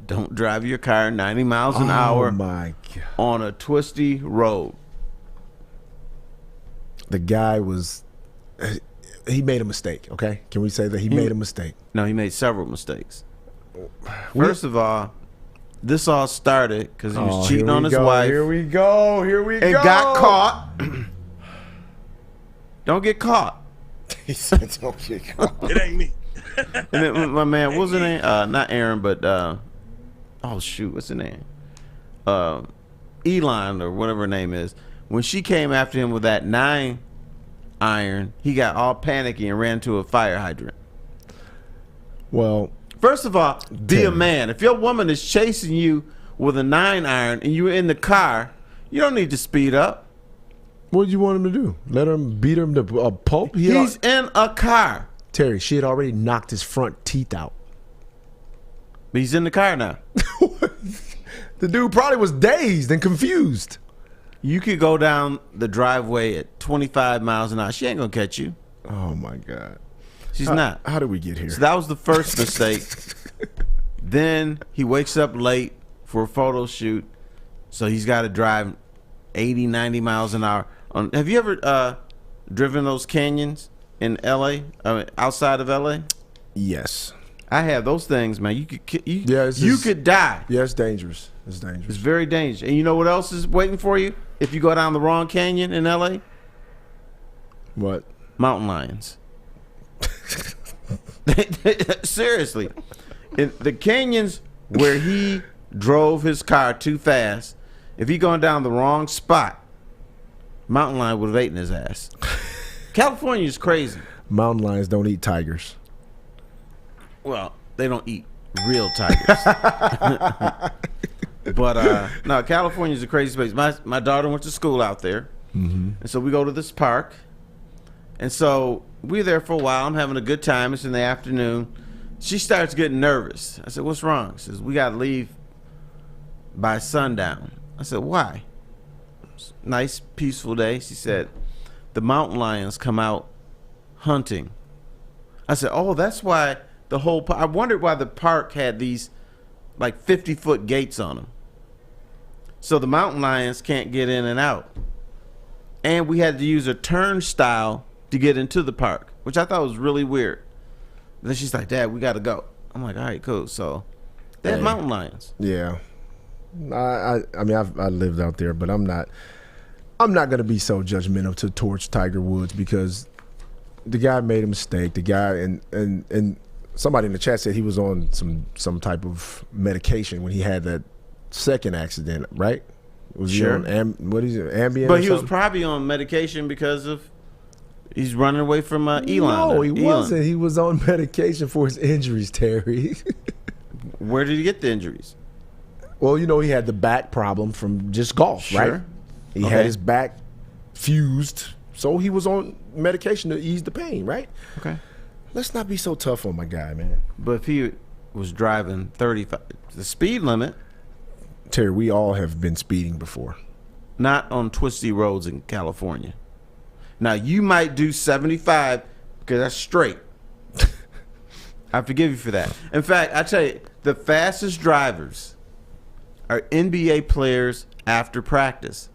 Don't drive your car 90 miles an hour my God. On a twisty road. The guy was... He made a mistake, okay? Can we say that he made a mistake? No, he made several mistakes. First of all, this all started because he was cheating on his wife. Here we go. And got caught. Don't get caught. He said, don't get caught. It ain't me. And then my man, what was his name? Not Aaron, but oh shoot, what's his name? Elon or whatever her name is. When she came after him with that 9-iron, he got all panicky and ran to a fire hydrant. Well, first of all, be a man. If your woman is chasing you with a 9-iron and you're in the car, you don't need to speed up. What do you want him to do? Let him beat him to a pulp? He's in a car. Terry, she had already knocked his front teeth out. But he's in the car now. The dude probably was dazed and confused. You could go down the driveway at 25 miles an hour. She ain't going to catch you. Oh, my God. She's not. How did we get here? So that was the first mistake. Then he wakes up late for a photo shoot. So he's got to drive 80, 90 miles an hour. Have you ever driven those canyons in L.A., outside of L.A.? Yes. I have those things, man. You could could die. Yeah, it's dangerous. It's dangerous. It's very dangerous. And you know what else is waiting for you if you go down the wrong canyon in L.A.? What? Mountain lions. Seriously. In the canyons where he drove his car too fast, if he going down the wrong spot, mountain lion would have eaten his ass. California is crazy. Mountain lions don't eat tigers. Well, they don't eat real tigers. But no, California is a crazy place. My daughter went to school out there, and so we go to this park, and so we're there for a while. I'm having a good time. It's in the afternoon. She starts getting nervous. I said, "What's wrong?" She says, "We got to leave by sundown." I said, "Why?" Nice, peaceful day. She said, "The mountain lions come out hunting." I said, "Oh, that's why." The whole I wondered why the park had these like 50-foot gates on them, so the mountain lions can't get in and out. And we had to use a turnstile to get into the park, which I thought was really weird. And then she's like, "Dad, we got to go." I'm like, "All right, cool." So they have mountain lions. Yeah, I mean I lived out there, but I'm not gonna be so judgmental towards Tiger Woods because the guy made a mistake. The guy and somebody in the chat said he was on some type of medication when he had that second accident, right? Was Sure. he on Ambien? But he was probably on medication because of he's running away from Elon. No, he Elon. wasn't. He was on medication for his injuries, Terry. Where did he get the injuries? Well, you know, he had the back problem from just golf, Sure. right? He had his back fused, so he was on medication to ease the pain, right? Okay. Let's not be so tough on my guy, man. But if he was driving 35, the speed limit. Terry, we all have been speeding before. Not on twisty roads in California. Now, you might do 75 because that's straight. I forgive you for that. In fact, I tell you, the fastest drivers are NBA players after practice.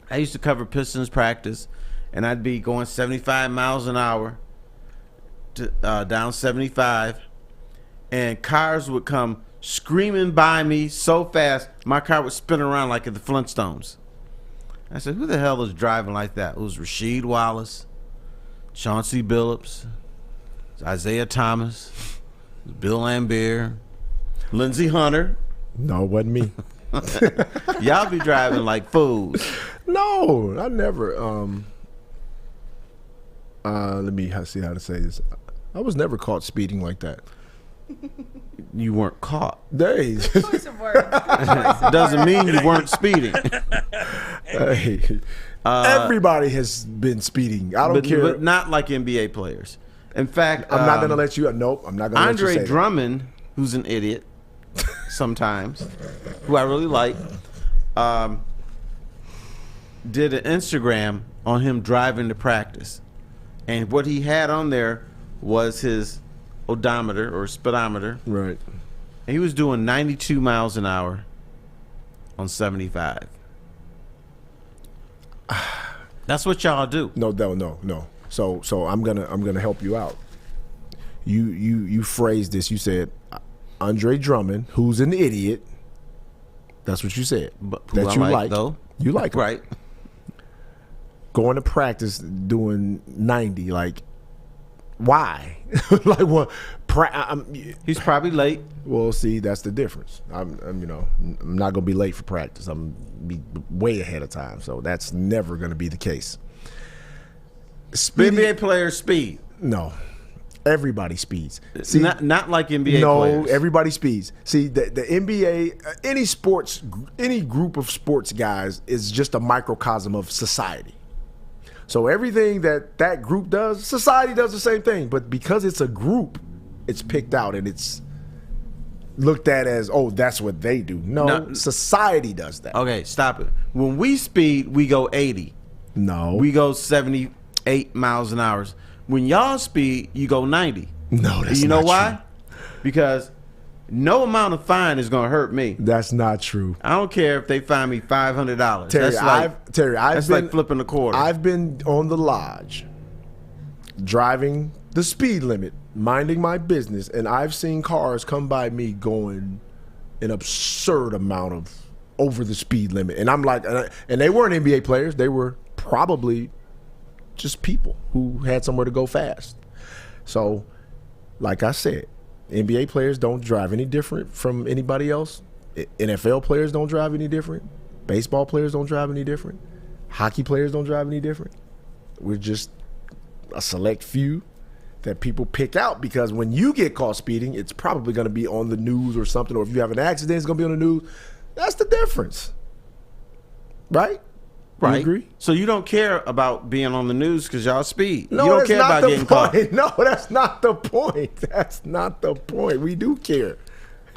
I used to cover Pistons practice, and I'd be going 75 miles an hour to, down 75, and cars would come screaming by me so fast, my car would spin around like at the Flintstones. I said, who the hell is driving like that? It was Rasheed Wallace, Chauncey Billups, Isaiah Thomas, Bill Laimbeer, Lindsey Hunter. No, it wasn't me. Y'all be driving like fools. No, I never. Let me see how to say this. I was never caught speeding like that. You weren't caught. Days. Choice of words. Doesn't mean you weren't speeding. Hey, everybody has been speeding. I don't care. But not like NBA players. In fact, I'm not going to let you. Nope, I'm not going to let you say Andre Drummond, who's an idiot sometimes, who I really like, did an Instagram on him driving to practice. And what he had on there was his odometer or speedometer. Right. And he was doing 92 miles an hour on 75. That's what y'all do. No. So I'm gonna help you out. You phrased this. You said Andre Drummond, who's an idiot. That's what you said. But who that I you like, though. You like him. Right. Going to practice doing 90. Like, why? Like what? He's probably late. Well, see, that's the difference. I'm not gonna be late for practice. I'm gonna be way ahead of time. So that's never gonna be the case. NBA players speed. No, everybody speeds. See, not like NBA No, players. everybody speeds. See, the NBA, any group of sports guys is just a microcosm of society. So everything that group does, society does the same thing. But because it's a group, it's picked out and it's looked at as, oh, that's what they do. No, society does that. Okay, stop it. When we speed, we go 80. No. We go 78 miles an hour. When y'all speed, you go 90. No, that's you know not why? true. Because no amount of fine is gonna hurt me. That's not true. I don't care if they fine me $500. Terry, That's like flipping a quarter. I've been on the lodge, driving the speed limit, minding my business, and I've seen cars come by me going an absurd amount of over the speed limit. And I'm like, and they weren't NBA players. They were probably just people who had somewhere to go fast. So, like I said, NBA players don't drive any different from anybody else. NFL players don't drive any different. Baseball players don't drive any different. Hockey players don't drive any different. We're just a select few that people pick out because when you get caught speeding, it's probably going to be on the news or something. Or if you have an accident, it's going to be on the news. That's the difference. Right? Right. You agree? So you don't care about being on the news because y'all speed. No, you don't that's care not about the getting point. caught. No, that's not the point. That's not the point. We do care.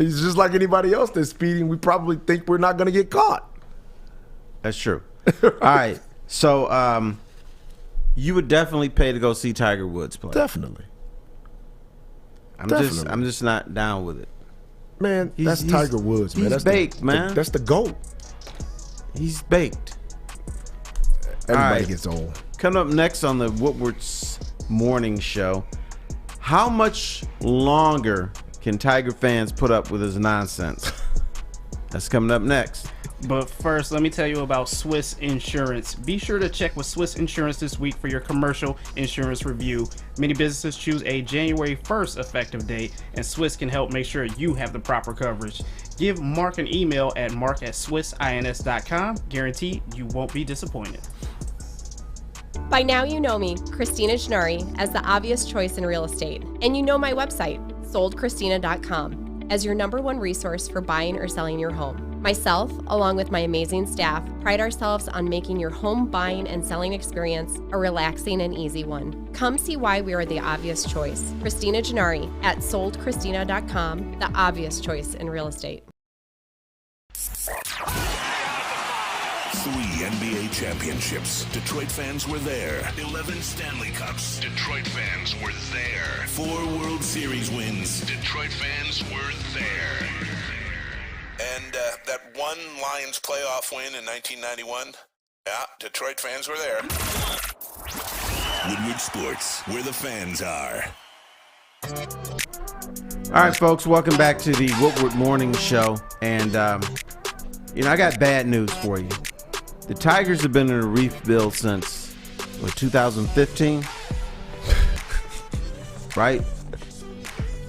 It's just like anybody else that's speeding. We probably think we're not going to get caught. That's true. All right. So you would definitely pay to go see Tiger Woods play. Definitely. I'm just not down with it. Man, that's Tiger Woods, man. He's That's baked, man. That's the GOAT. He's baked. Everybody gets old. Coming up next on the Woodward's morning show, how much longer can Tiger fans put up with his nonsense? That's coming up next. But first, let me tell you about Swiss Insurance. Be sure to check with Swiss Insurance this week for your commercial insurance review. Many businesses choose a January 1st effective date, and Swiss can help make sure you have the proper coverage. Give Mark an email at mark@swissins.com. Guaranteed you won't be disappointed. By now you know me, Christina Gennari, as the obvious choice in real estate. And you know my website, soldchristina.com, as your #1 resource for buying or selling your home. Myself, along with my amazing staff, pride ourselves on making your home buying and selling experience a relaxing and easy one. Come see why we are the obvious choice. Christina Gennari at soldchristina.com, the obvious choice in real estate. 3 NBA championships. Detroit fans were there. 11 Stanley Cups. Detroit fans were there. 4 World Series wins. Detroit fans were there. And that one Lions playoff win in 1991? Yeah, Detroit fans were there. Woodward Sports, where the fans are. All right, folks, welcome back to the Woodward Morning Show. And, I got bad news for you. The Tigers have been in a rebuild since, 2015? Right?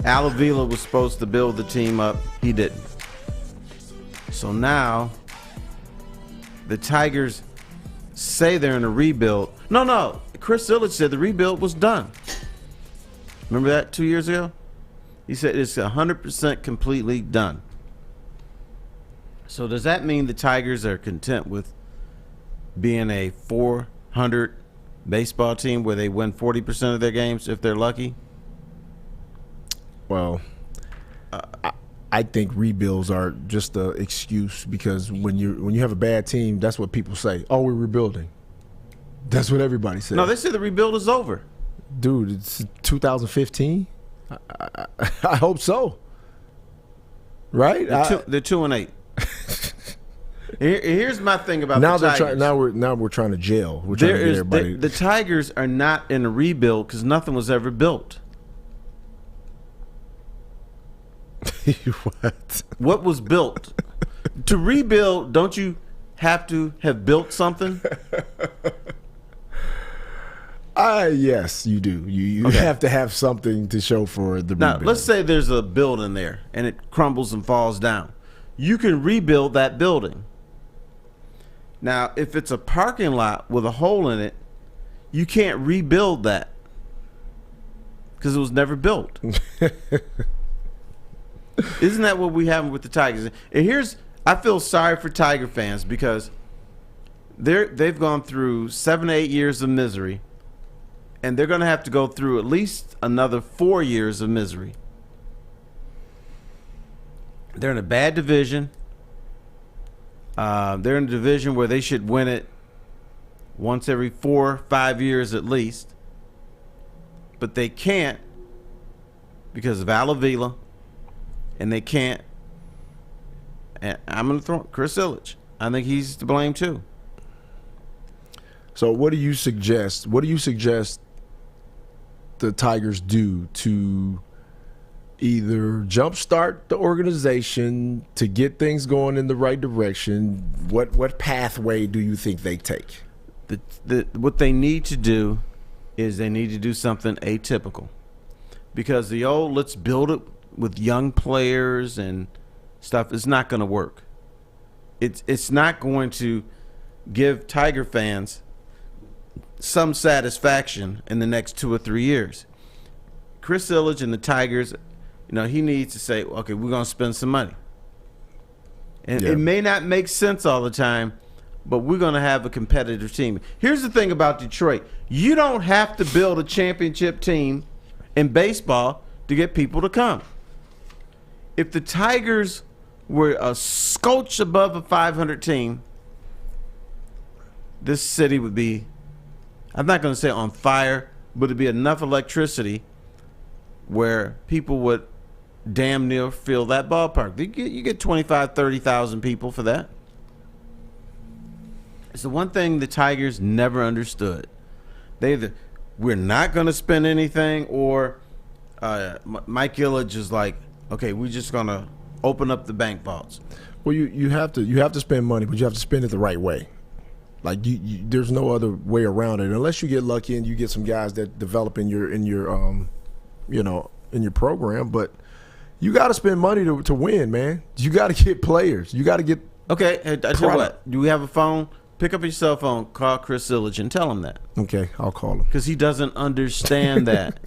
Al Avila was supposed to build the team up. He didn't. So now, the Tigers say they're in a rebuild. No. Chris Ilitch said the rebuild was done. Remember that 2 years ago? He said it's 100% completely done. So does that mean the Tigers are content with being a 400 baseball team where they win 40% of their games if they're lucky? Well, I think rebuilds are just an excuse because when you have a bad team, that's what people say. Oh, we're rebuilding. That's what everybody says. No, they say the rebuild is over. Dude, it's 2015. I hope so. Right? They're 2-8. Here's my thing about now the Tigers. Now we're trying to jail. We're trying to get everybody. The Tigers are not in a rebuild because nothing was ever built. What? What was built? To rebuild, don't you have to have built something? Yes, you do. You have to have something to show for the now, rebuild. let's say there's a building there and it crumbles and falls down. You can rebuild that building. Now, if it's a parking lot with a hole in it, you can't rebuild that because it was never built. Isn't that what we have with the Tigers? And I feel sorry for Tiger fans because they've gone through 7 to 8 years of misery, and they're going to have to go through at least another 4 years of misery. They're in a bad division. They're in a division where they should win it once every 4 or 5 years at least, but they can't because of Al Avila. And they can't. And I'm going to throw Chris Ilitch. I think he's to blame too. So what do you suggest? What do you suggest the Tigers do to either jumpstart the organization to get things going in the right direction? What pathway do you think they take? What they need to do is they need to do something atypical. Because the old let's build it with young players and stuff is not going to work. It's not going to give Tiger fans some satisfaction in the next 2 or 3 years. Chris Ilitch and the Tigers, he needs to say, okay, we're going to spend some money. And it may not make sense all the time, but we're going to have a competitive team. Here's the thing about Detroit. You don't have to build a championship team in baseball to get people to come. If the Tigers were a scotch above a 500 team, this city would be, I'm not going to say on fire, but it'd be enough electricity where people would damn near fill that ballpark. You get 25,000, 30,000 people for that. It's the one thing the Tigers never understood. They either, we're not going to spend anything, or Mike Ilitch is like, okay, we're just gonna open up the bank vaults. Well, you have to spend money, but you have to spend it the right way. Like there's no other way around it unless you get lucky and you get some guys that develop in your program. But you got to spend money to win, man. You got to get players. You got to get. Okay, I tell you what. Do we have a phone? Pick up your cell phone, call Chris Ilitch, and tell him that. Okay, I'll call him because he doesn't understand that.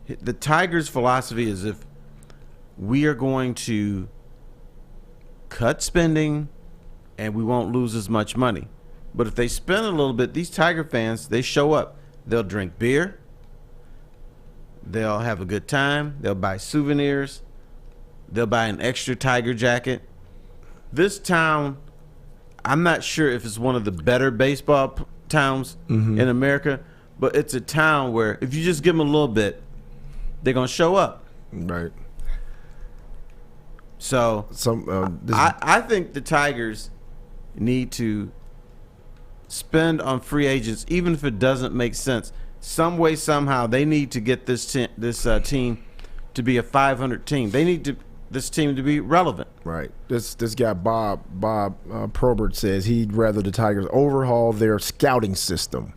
The Tigers' philosophy is if we are going to cut spending and we won't lose as much money. But if they spend a little bit, these Tiger fans, they show up. They'll drink beer. They'll have a good time. They'll buy souvenirs. They'll buy an extra Tiger jacket. This town, I'm not sure if it's one of the better baseball towns in America, but it's a town where if you just give them a little bit, they're going to show up. Right. So I think the Tigers need to spend on free agents, even if it doesn't make sense. Some way, somehow, they need to get this team to be a 500 team. They need this team to be relevant. Right. This guy Bob Probert says he'd rather the Tigers overhaul their scouting system.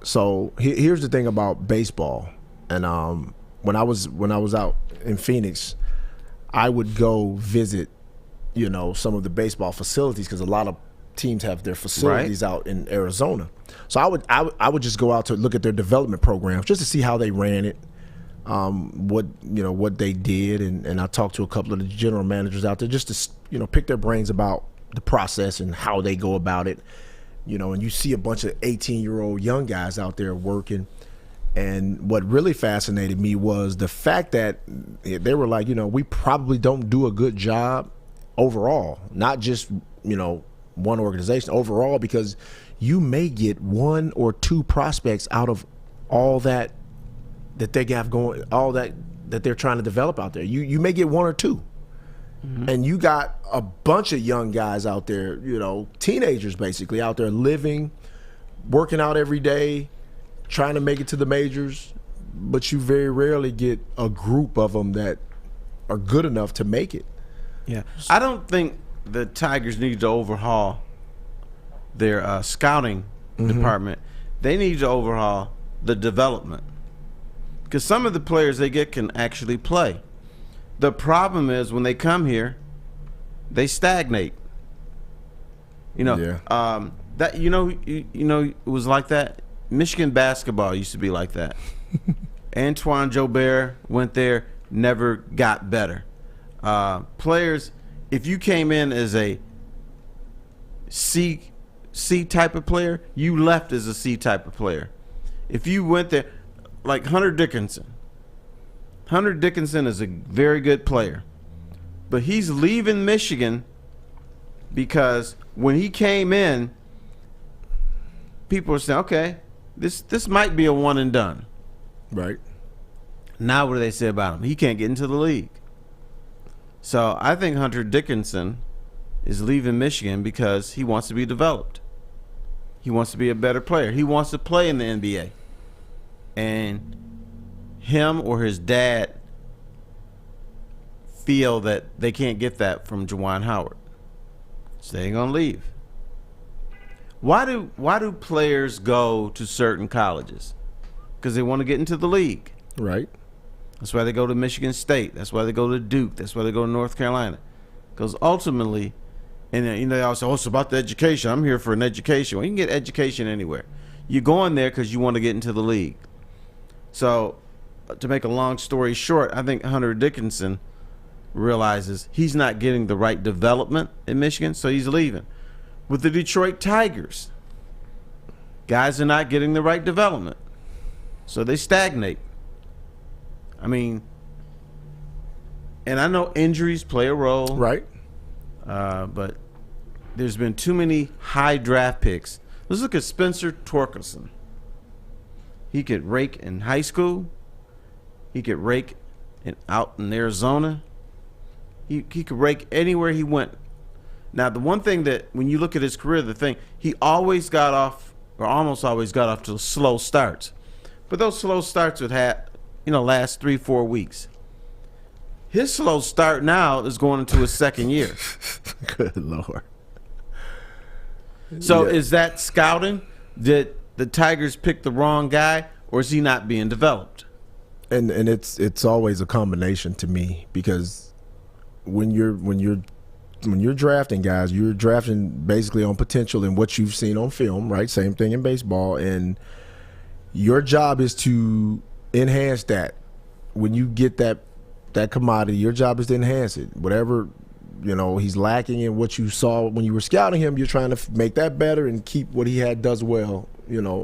So here's the thing about baseball, and when I was out in Phoenix, I would go visit, some of the baseball facilities because a lot of teams have their facilities out in Arizona. So I would just go out to look at their development programs just to see how they ran it, what they did, and I talked to a couple of the general managers out there just to pick their brains about the process and how they go about it. And you see a bunch of 18-year-old young guys out there working. And what really fascinated me was the fact that they were like, we probably don't do a good job overall, not just, one organization overall, because you may get one or two prospects out of all that they have going, all that they're trying to develop out there. You may get one or two. Mm-hmm. And you got a bunch of young guys out there, teenagers basically out there living, working out every day, trying to make it to the majors, but you very rarely get a group of them that are good enough to make it. Yeah. I don't think the Tigers need to overhaul their scouting department. They need to overhaul the development, because some of the players they get can actually play. The problem is when they come here, they stagnate. It was like that. Michigan basketball used to be like that. Antoine Jobert went there, never got better. Players, if you came in as a C type of player, you left as a C type of player. If you went there, like Hunter Dickinson. Hunter Dickinson is a very good player, but he's leaving Michigan because when he came in, people were saying, okay, this might be a one and done. Right. Now what do they say about him? He can't get into the league. So I think Hunter Dickinson is leaving Michigan because he wants to be developed. He wants to be a better player. He wants to play in the NBA. And him or his dad feel that they can't get that from Juwan Howard. So they're going to leave. Why do players go to certain colleges? Because they want to get into the league. Right. That's why they go to Michigan State. That's why they go to Duke. That's why they go to North Carolina. Because ultimately, and they all say, oh, it's about the education. I'm here for an education. Well, you can get education anywhere. You're going there because you want to get into the league. So to make a long story short, I think Hunter Dickinson realizes he's not getting the right development in Michigan, so he's leaving. With the Detroit Tigers, guys are not getting the right development, so they stagnate. I mean, and I know injuries play a role. Right. But there's been too many high draft picks. Let's look at Spencer Torkelson. He could rake in high school. He could rake out in Arizona. He could rake anywhere he went. Now, the one thing that when you look at his career, he always got off, or almost always got off to slow starts. But those slow starts would last 3-4 weeks. His slow start now is going into his second year. Good Lord. So is that scouting? Did the Tigers pick the wrong guy, or is he not being developed? And it's always a combination to me, because when you're drafting guys, you're drafting basically on potential and what you've seen on film, right? Same thing in baseball, and your job is to enhance that. When you get that commodity, your job is to enhance it. Whatever he's lacking in what you saw when you were scouting him, you're trying to make that better and keep what he does well,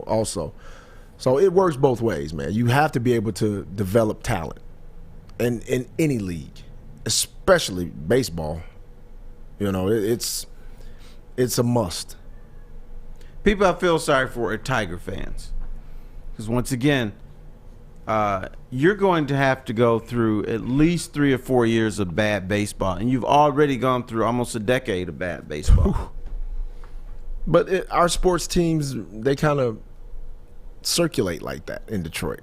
also. So it works both ways, man. You have to be able to develop talent in any league, especially baseball. It's a must. People I feel sorry for are Tiger fans, because once again, you're going to have to go through at least 3 or 4 years of bad baseball, and you've already gone through almost a decade of bad baseball. But our sports teams, they kind of circulate like that in Detroit.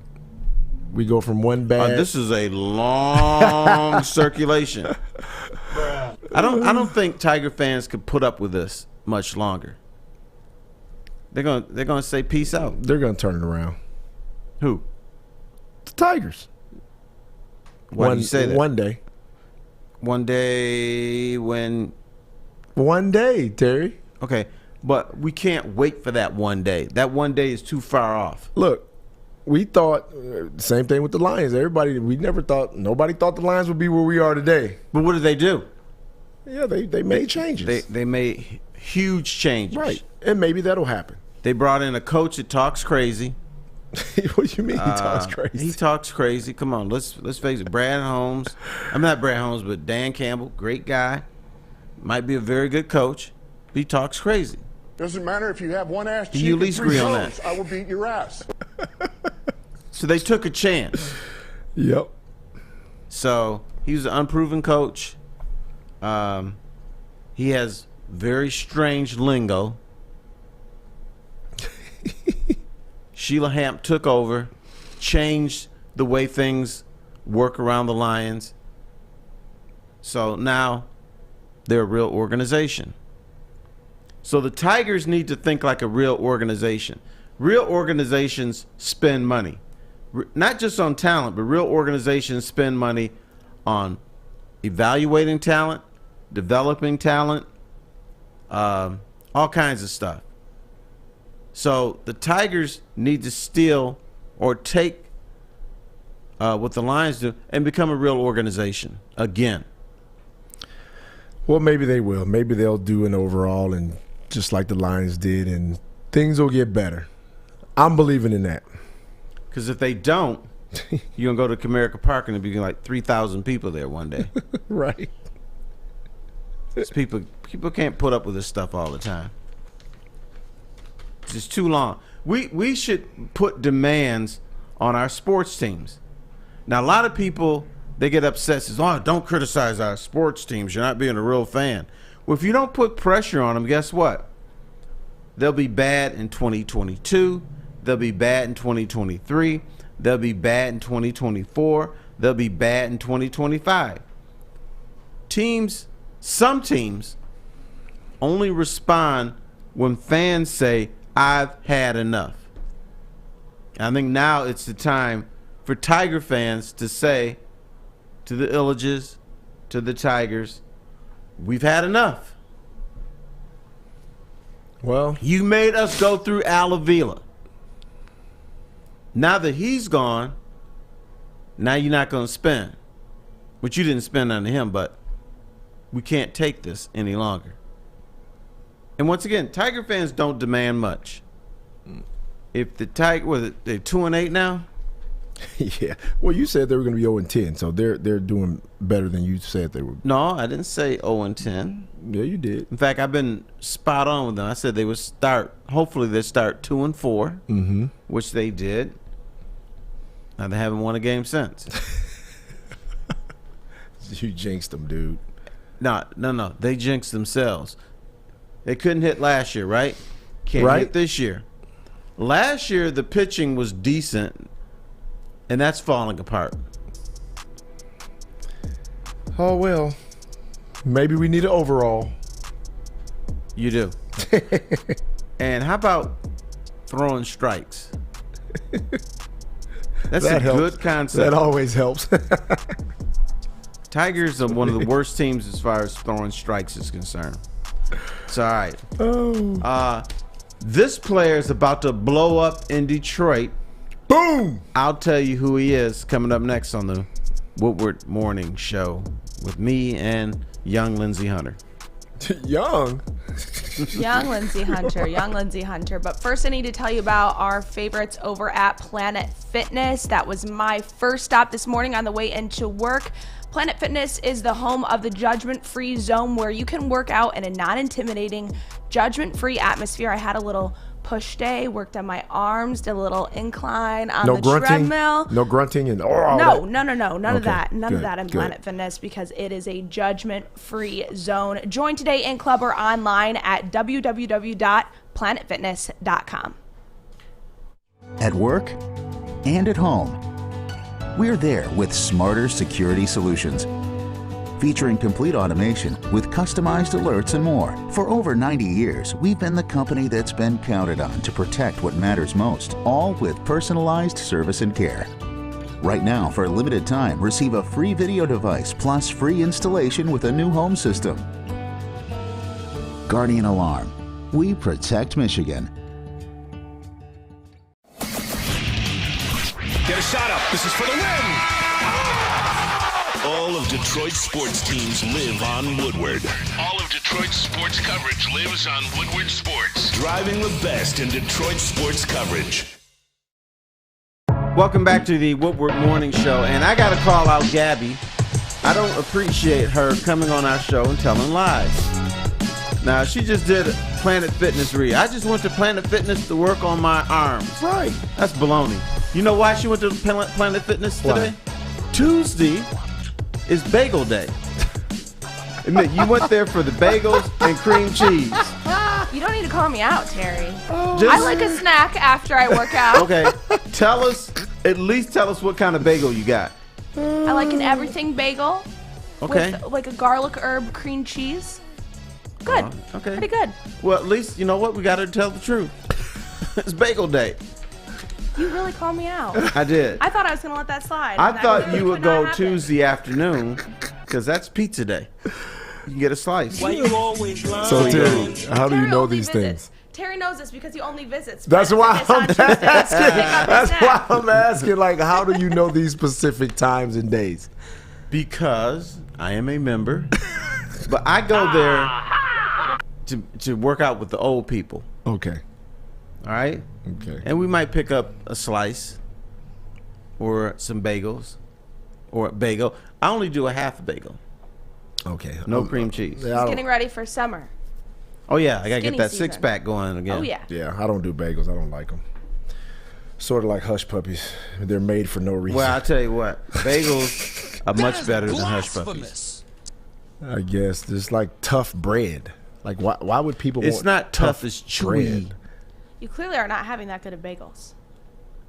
We go from one bad. This is a long circulation. I don't think Tiger fans could put up with this much longer. They're gonna say peace out. They're gonna turn it around. Who? The Tigers. Why do you say that? One day. One day when? One day, Terry. Okay, but we can't wait for that one day. That one day is too far off. Look, we thought same thing with the Lions. Nobody thought the Lions would be where we are today. But what did they do? Yeah, they made changes. They made huge changes. Right, and maybe that'll happen. They brought in a coach that talks crazy. What do you mean he talks crazy? He talks crazy. Come on, let's face it. Brad Holmes. I'm not Brad Holmes, but Dan Campbell, great guy. Might be a very good coach. But he talks crazy. Doesn't matter if you have one ass cheek. You at least agree on that. I will beat your ass. So they took a chance. Yep. So he was an unproven coach. He has very strange lingo. Sheila Hamp took over, changed the way things work around the Lions. So now they're a real organization. So the Tigers need to think like a real organization. Real organizations spend money. Not just on talent, but real organizations spend money on evaluating talent, developing talent, all kinds of stuff. So the Tigers need to steal or take what the Lions do and become a real organization again. Well, maybe they will. Maybe they'll do an overall and just like the Lions did, and things will get better. I'm believing in that. Because if they don't, you're going to go to Comerica Park and there'll be like 3,000 people there one day. Right. People can't put up with this stuff all the time. It's just too long. We should put demands on our sports teams. Now, a lot of people, they get upset, says, oh, don't criticize our sports teams. You're not being a real fan. Well, if you don't put pressure on them, guess what? They'll be bad in 2022. They'll be bad in 2023. They'll be bad in 2024. They'll be bad in 2025. Some teams only respond when fans say, I've had enough. I think now it's the time for Tiger fans to say to the Illages, to the Tigers, we've had enough. Well, you made us go through Al Avila. Now that he's gone, now you're not going to spend. Which you didn't spend on him, but we can't take this any longer. And once again, Tiger fans don't demand much. If the Tiger, they're 2-8 now? Yeah. Well, you said they were going to be 0-10, so they're doing better than you said they were. No, I didn't say 0-10. Yeah, you did. In fact, I've been spot on with them. I said they would hopefully they start 2-4, which they did. Now they haven't won a game since. You jinxed them, dude. No. They jinxed themselves. They couldn't hit last year, right? Can't hit this year. Last year, the pitching was decent, and that's falling apart. Oh, well. Maybe we need an overall. You do. And how about throwing strikes? That's a good concept. That always helps. Tigers are one of the worst teams as far as throwing strikes is concerned. It's all right. Oh. This player is about to blow up in Detroit. Boom! I'll tell you who he is coming up next on the Woodward Morning Show with me and young Lindsey Hunter. Young Lindsey Hunter. But first I need to tell you about our favorites over at Planet Fitness. That was my first stop this morning on the way into work. Planet Fitness is the home of the judgment-free zone where you can work out in a non-intimidating, judgment-free atmosphere. I had a little push day, worked on my arms, did a little incline on the treadmill. No grunting and No, none of that. None of that in Planet Fitness because it is a judgment-free zone. Join today in club or online at www.planetfitness.com. At work and at home, we're there with smarter security solutions. Featuring complete automation with customized alerts and more. For over 90 years, we've been the company that's been counted on to protect what matters most, all with personalized service and care. Right now, for a limited time, receive a free video device plus free installation with a new home system. Guardian Alarm. We protect Michigan. Get a shot up. This is for the win. All of Detroit's sports teams live on Woodward. All of Detroit's sports coverage lives on Woodward Sports. Driving the best in Detroit sports coverage. Welcome back to the Woodward Morning Show. And I got to call out Gabby. I don't appreciate her coming on our show and telling lies. Now, she just did Planet Fitness read. I just went to Planet Fitness to work on my arms. Right. That's baloney. You know why she went to Planet Fitness today? Why? Tuesday is bagel day. Admit, you went there for the bagels and cream cheese. You don't need to call me out, Terry. I like a snack after I work out. Okay, at least tell us what kind of bagel you got. I like an everything bagel. Okay. With like a garlic herb cream cheese. Good. Okay. Pretty good. Well, at least, you know what? We got to tell the truth. It's bagel day. You really called me out. I did. I thought I was going to let that slide. I thought you would go Tuesday afternoon because that's pizza day. You can get a slice. Why you always lying? So, Terry, how do you know these visits. things? Terry knows this because he only visits. That's why I'm asking. That's why I'm asking, like, how do you know these specific times and days? Because I am a member, but I go there to work out with the old people. Okay. All right? Okay. And we might pick up a slice or some bagels or a bagel. I only do a half a bagel. Okay. No cream cheese. He's getting ready for summer. Oh, yeah. I got to get that season. six-pack going again. Oh, yeah. Yeah, I don't do bagels. I don't like them. Sort of like hush puppies. They're made for no reason. Well, I'll tell you what. Bagels are much better than hush puppies. I guess. It's like tough bread. Like, why would people want It's not tough. It's chewy. bread? You clearly are not having that good of bagels.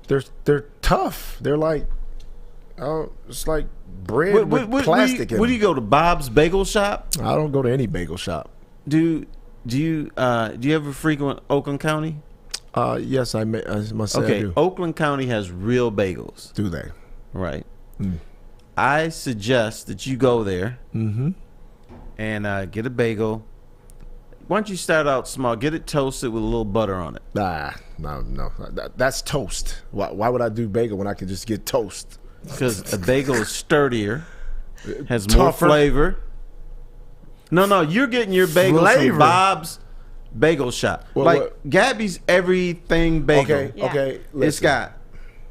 They're tough. They're like, it's like bread with plastic in it. Where do you go to? Bob's Bagel Shop? I don't go to any bagel shop. Do you ever frequent Oakland County? Yes, I must say I do. Oakland County has real bagels. Do they? Right. I suggest that you go there and get a bagel. Why don't you start out small? Get it toasted with a little butter on it. No. That's toast. Why would I do bagel when I could just get toast? Because a bagel is sturdier, has Tougher. more flavor. No, you're getting your bagels from Bob's Bagel Shop. Well, Gabby's Everything Bagel. Okay, okay. It's got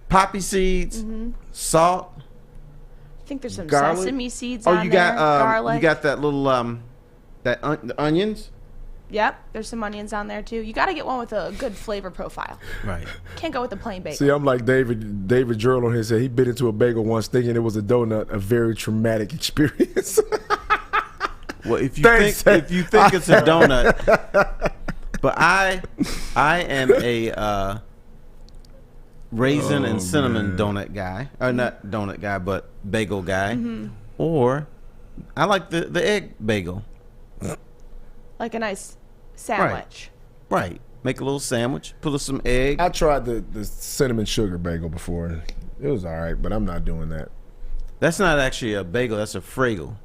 poppy seeds, salt. I think there's some garlic. sesame seeds Oh, on you there, got garlic. you got that little the onions. Yep, there's some onions on there too. You got to get one with a good flavor profile. Right. Can't go with the plain bagel. See, I'm like David Gerald on his head. He bit into a bagel once thinking it was a donut. A very traumatic experience. Well, if you think it's a donut, but I am a raisin and cinnamon donut guy, or not donut guy, but bagel guy, or I like the egg bagel. Like a nice sandwich. Right. Make a little sandwich. Put some egg. I tried the cinnamon sugar bagel before. It was all right, but I'm not doing that. That's not actually a bagel. That's a fraggle.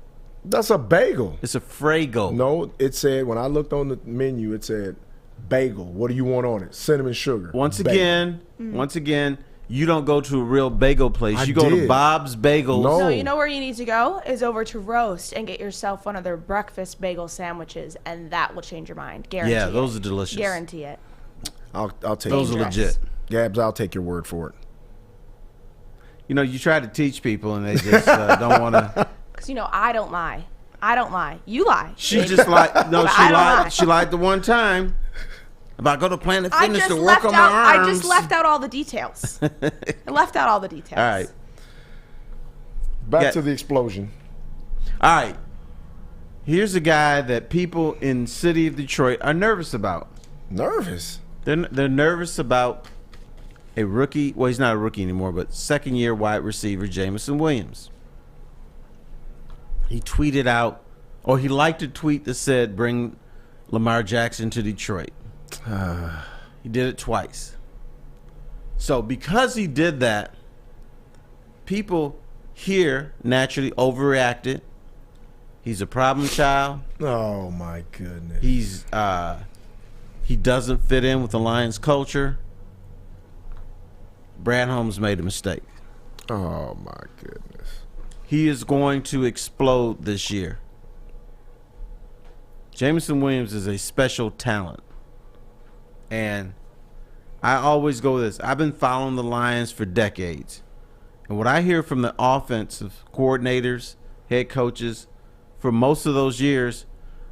That's a bagel. It's a fraggle. No, it said, when I looked on the menu, it said bagel. What do you want on it? Cinnamon sugar. Once Bagel. again, you don't go to a real bagel place. I You go did. to Bob's Bagels. No, you know where you need to go is over to Roast and get yourself one of their breakfast bagel sandwiches, and that will change your mind. Guarantee Yeah, it. those are delicious. Guarantee it. I'll take Those are legit. Gabs, I'll take your word for it. You know, you try to teach people and they just don't want to. Just, I don't lie. I don't lie. You lie. She just lied. No, she lied. She lied the one time about go to Planet Fitness to work on my arms. I just left out all the details. I left out all the details. All right. Back to the explosion. All right. Here's a guy that people in city of Detroit are nervous about. Nervous? They're nervous about a rookie. Well, he's not a rookie anymore, but second-year wide receiver Jameson Williams. He tweeted out, or he liked a tweet that said, "Bring Lamar Jackson to Detroit." He did it twice. So because he did that, people here naturally overreacted. He's a problem child. Oh my goodness. He doesn't fit in with the Lions culture. Brad Holmes made a mistake. Oh my goodness. He is going to explode this year. Jameson Williams is a special talent. And I always go with this. I've been following the Lions for decades. And what I hear from the offensive coordinators, head coaches, for most of those years,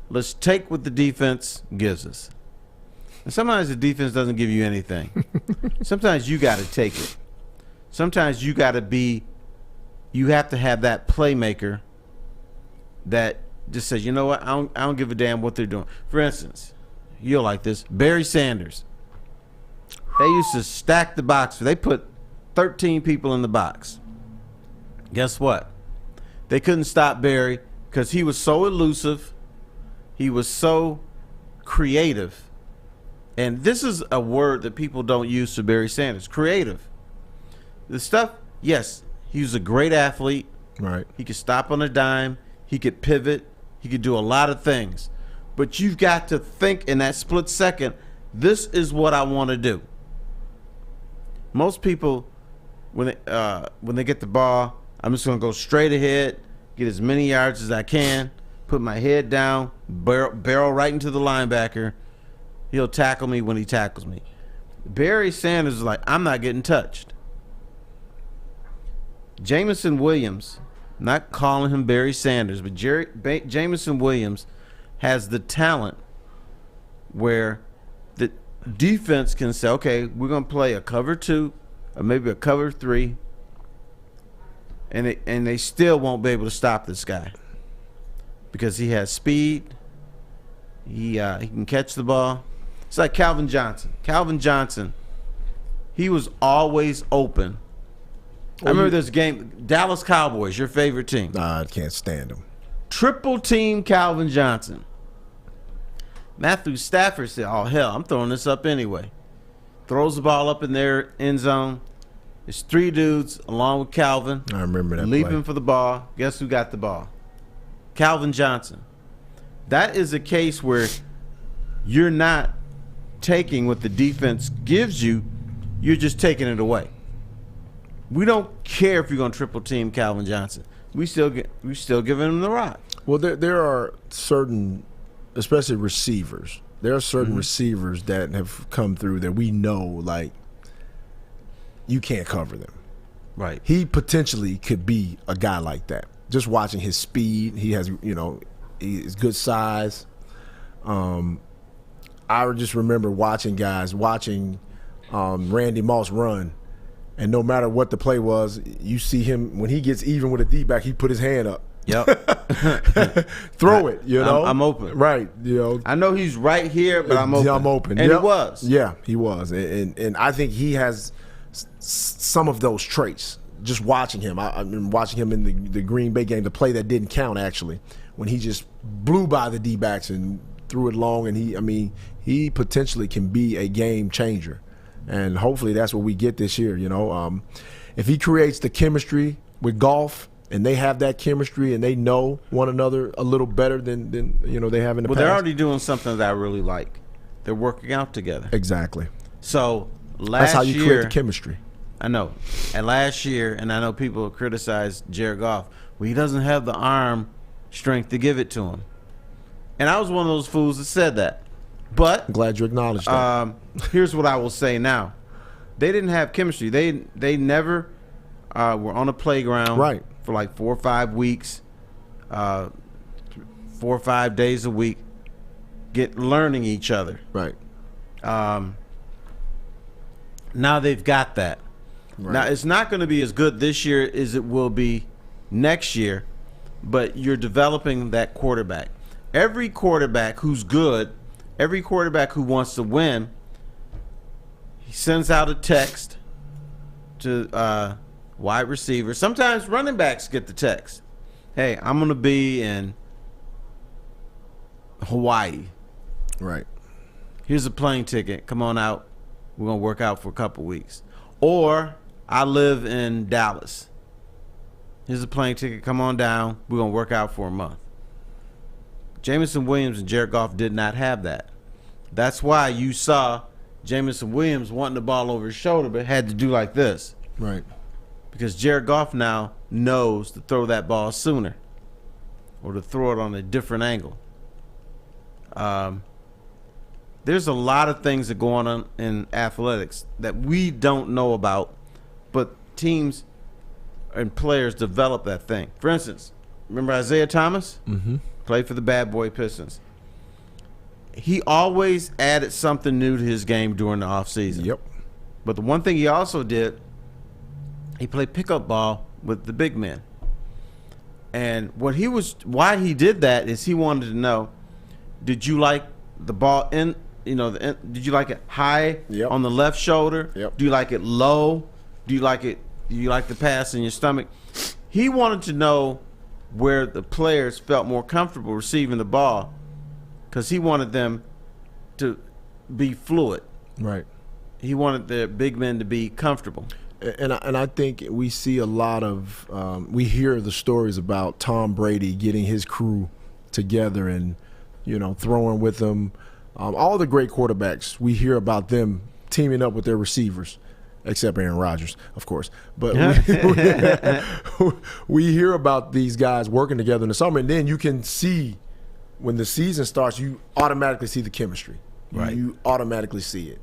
let's take what the defense gives us. And sometimes the defense doesn't give you anything. Sometimes you got to take it. Sometimes you got to you have to have that playmaker that just says, you know what, I don't give a damn what they're doing. For instance, you'll like this, Barry Sanders. They used to stack the box. They put 13 people in the box. Guess what? They couldn't stop Barry because he was so elusive. He was so creative. And this is a word that people don't use for Barry Sanders. Creative. The stuff, yes, he was a great athlete. Right. He could stop on a dime. He could pivot. He could do a lot of things. But you've got to think in that split second, this is what I want to do. Most people, when they get the ball, I'm just going to go straight ahead, get as many yards as I can, put my head down, barrel right into the linebacker. He'll tackle me when he tackles me. Barry Sanders is like, I'm not getting touched. Jameson Williams, not calling him Barry Sanders, but Jameson Williams has the talent where the defense can say, okay, we're going to play a cover 2 or maybe a cover 3, and they still won't be able to stop this guy because he has speed. He can catch the ball. It's like Calvin Johnson. Calvin Johnson, he was always open. I remember this game, Dallas Cowboys, your favorite team. Nah, I can't stand them. Triple team Calvin Johnson. Matthew Stafford said, oh, hell, I'm throwing this up anyway. Throws the ball up in their end zone. There's 3 dudes along with Calvin. I remember that leaping play. for the ball. Guess who got the ball? Calvin Johnson. That is a case where you're not taking what the defense gives you. You're just taking it away. We don't care if you're going to triple team Calvin Johnson. We still giving him the rock. Well, there are certain, especially receivers. There are certain receivers that have come through that we know, like, you can't cover them. Right. He potentially could be a guy like that. Just watching his speed, he has, he's good size. I just remember watching Randy Moss run. And no matter what the play was, you see him, when he gets even with a D-back, he put his hand up. Yep. Throw it, I'm open. Right, I know he's right here, but I'm open. I'm open. And he was. Yeah, he was. And I think he has some of those traits. Just watching him. I've been watching him in the Green Bay game, the play that didn't count, actually, when he just blew by the D-backs and threw it long. And he potentially can be a game changer. And hopefully that's what we get this year, If he creates the chemistry with Goff and they have that chemistry and they know one another a little better than they have in the past. They're already doing something that I really like. They're working out together. Exactly. So that's how you create the chemistry. I know. And last year, and I know people criticized Jared Goff, well, he doesn't have the arm strength to give it to him. And I was one of those fools that said that. But I'm glad you acknowledged that. Here's what I will say now. They didn't have chemistry. They never were on a playground right. for like 4 or 5 weeks. 4 or 5 days a week, learning each other. Right. Now they've got that. Right. Now it's not going to be as good this year as it will be next year, but you're developing that quarterback. Every quarterback who's good, every quarterback who wants to win, he sends out a text to wide receivers. Sometimes running backs get the text. Hey, I'm going to be in Hawaii. Right. Here's a plane ticket. Come on out. We're going to work out for a couple weeks. Or I live in Dallas. Here's a plane ticket. Come on down. We're going to work out for a month. Jameson Williams and Jared Goff did not have that. That's why you saw Jameson Williams wanting the ball over his shoulder but had to do like this. Right. Because Jared Goff now knows to throw that ball sooner or to throw it on a different angle. There's a lot of things that go on in athletics that we don't know about, but teams and players develop that thing. For instance, remember Isaiah Thomas? Mm-hmm. Played for the Bad Boy Pistons. He always added something new to his game during the offseason. Yep. But the one thing he also did, he played pickup ball with the big men. And why he did that is he wanted to know, did you like the ball in, did you like it high on the left shoulder? Yep. Do you like it low? Do you like the pass in your stomach? He wanted to know where the players felt more comfortable receiving the ball because he wanted them to be fluid. Right. He wanted the big men to be comfortable. And I think we see a lot of we hear the stories about Tom Brady getting his crew together and throwing with them. All the great quarterbacks, we hear about them teaming up with their receivers, except Aaron Rodgers, of course. But we hear about these guys working together in the summer, and then you can see when the season starts, you automatically see the chemistry. Right. You automatically see it.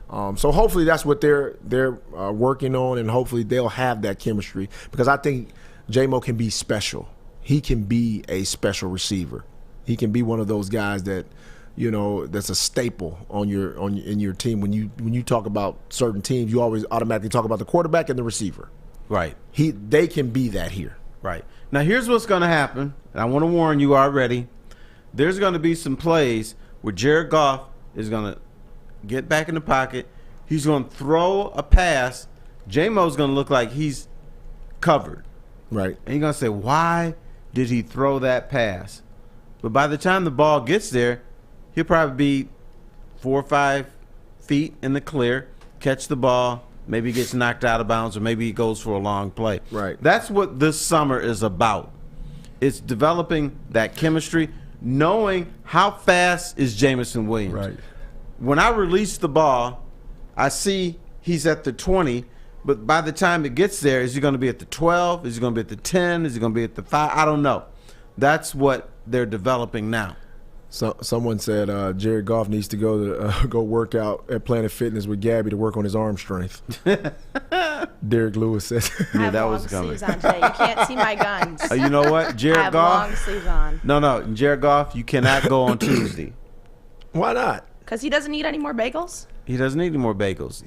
So hopefully that's what they're working on, and hopefully they'll have that chemistry because I think J-Mo can be special. He can be a special receiver. He can be one of those guys that that's a staple in your team. When you talk about certain teams, you always automatically talk about the quarterback and the receiver. Right. They can be that here. Right. Now here's what's going to happen, and I want to warn you already. There's going to be some plays where Jared Goff is going to get back in the pocket. He's going to throw a pass. J-Mo's going to look like he's covered. Right. And you're going to say, why did he throw that pass? But by the time the ball gets there, he'll probably be 4 or 5 feet in the clear, catch the ball, maybe he gets knocked out of bounds, or maybe he goes for a long play. Right. That's what this summer is about. It's developing that chemistry, knowing how fast is Jameson Williams. Right. When I release the ball, I see he's at the 20, but by the time it gets there, is he going to be at the 12? Is he going to be at the 10? Is he going to be at the 5? I don't know. That's what they're developing now. So someone said Jared Goff needs to go work out at Planet Fitness with Gabby to work on his arm strength. Derek Lewis said. Yeah, that was coming. Sleeves on today. You can't see my guns. You know what, Jared I have Goff? long sleeves on. No, Jared Goff, you cannot go on Tuesday. Why not? Because he doesn't eat any more bagels? He doesn't need any more bagels.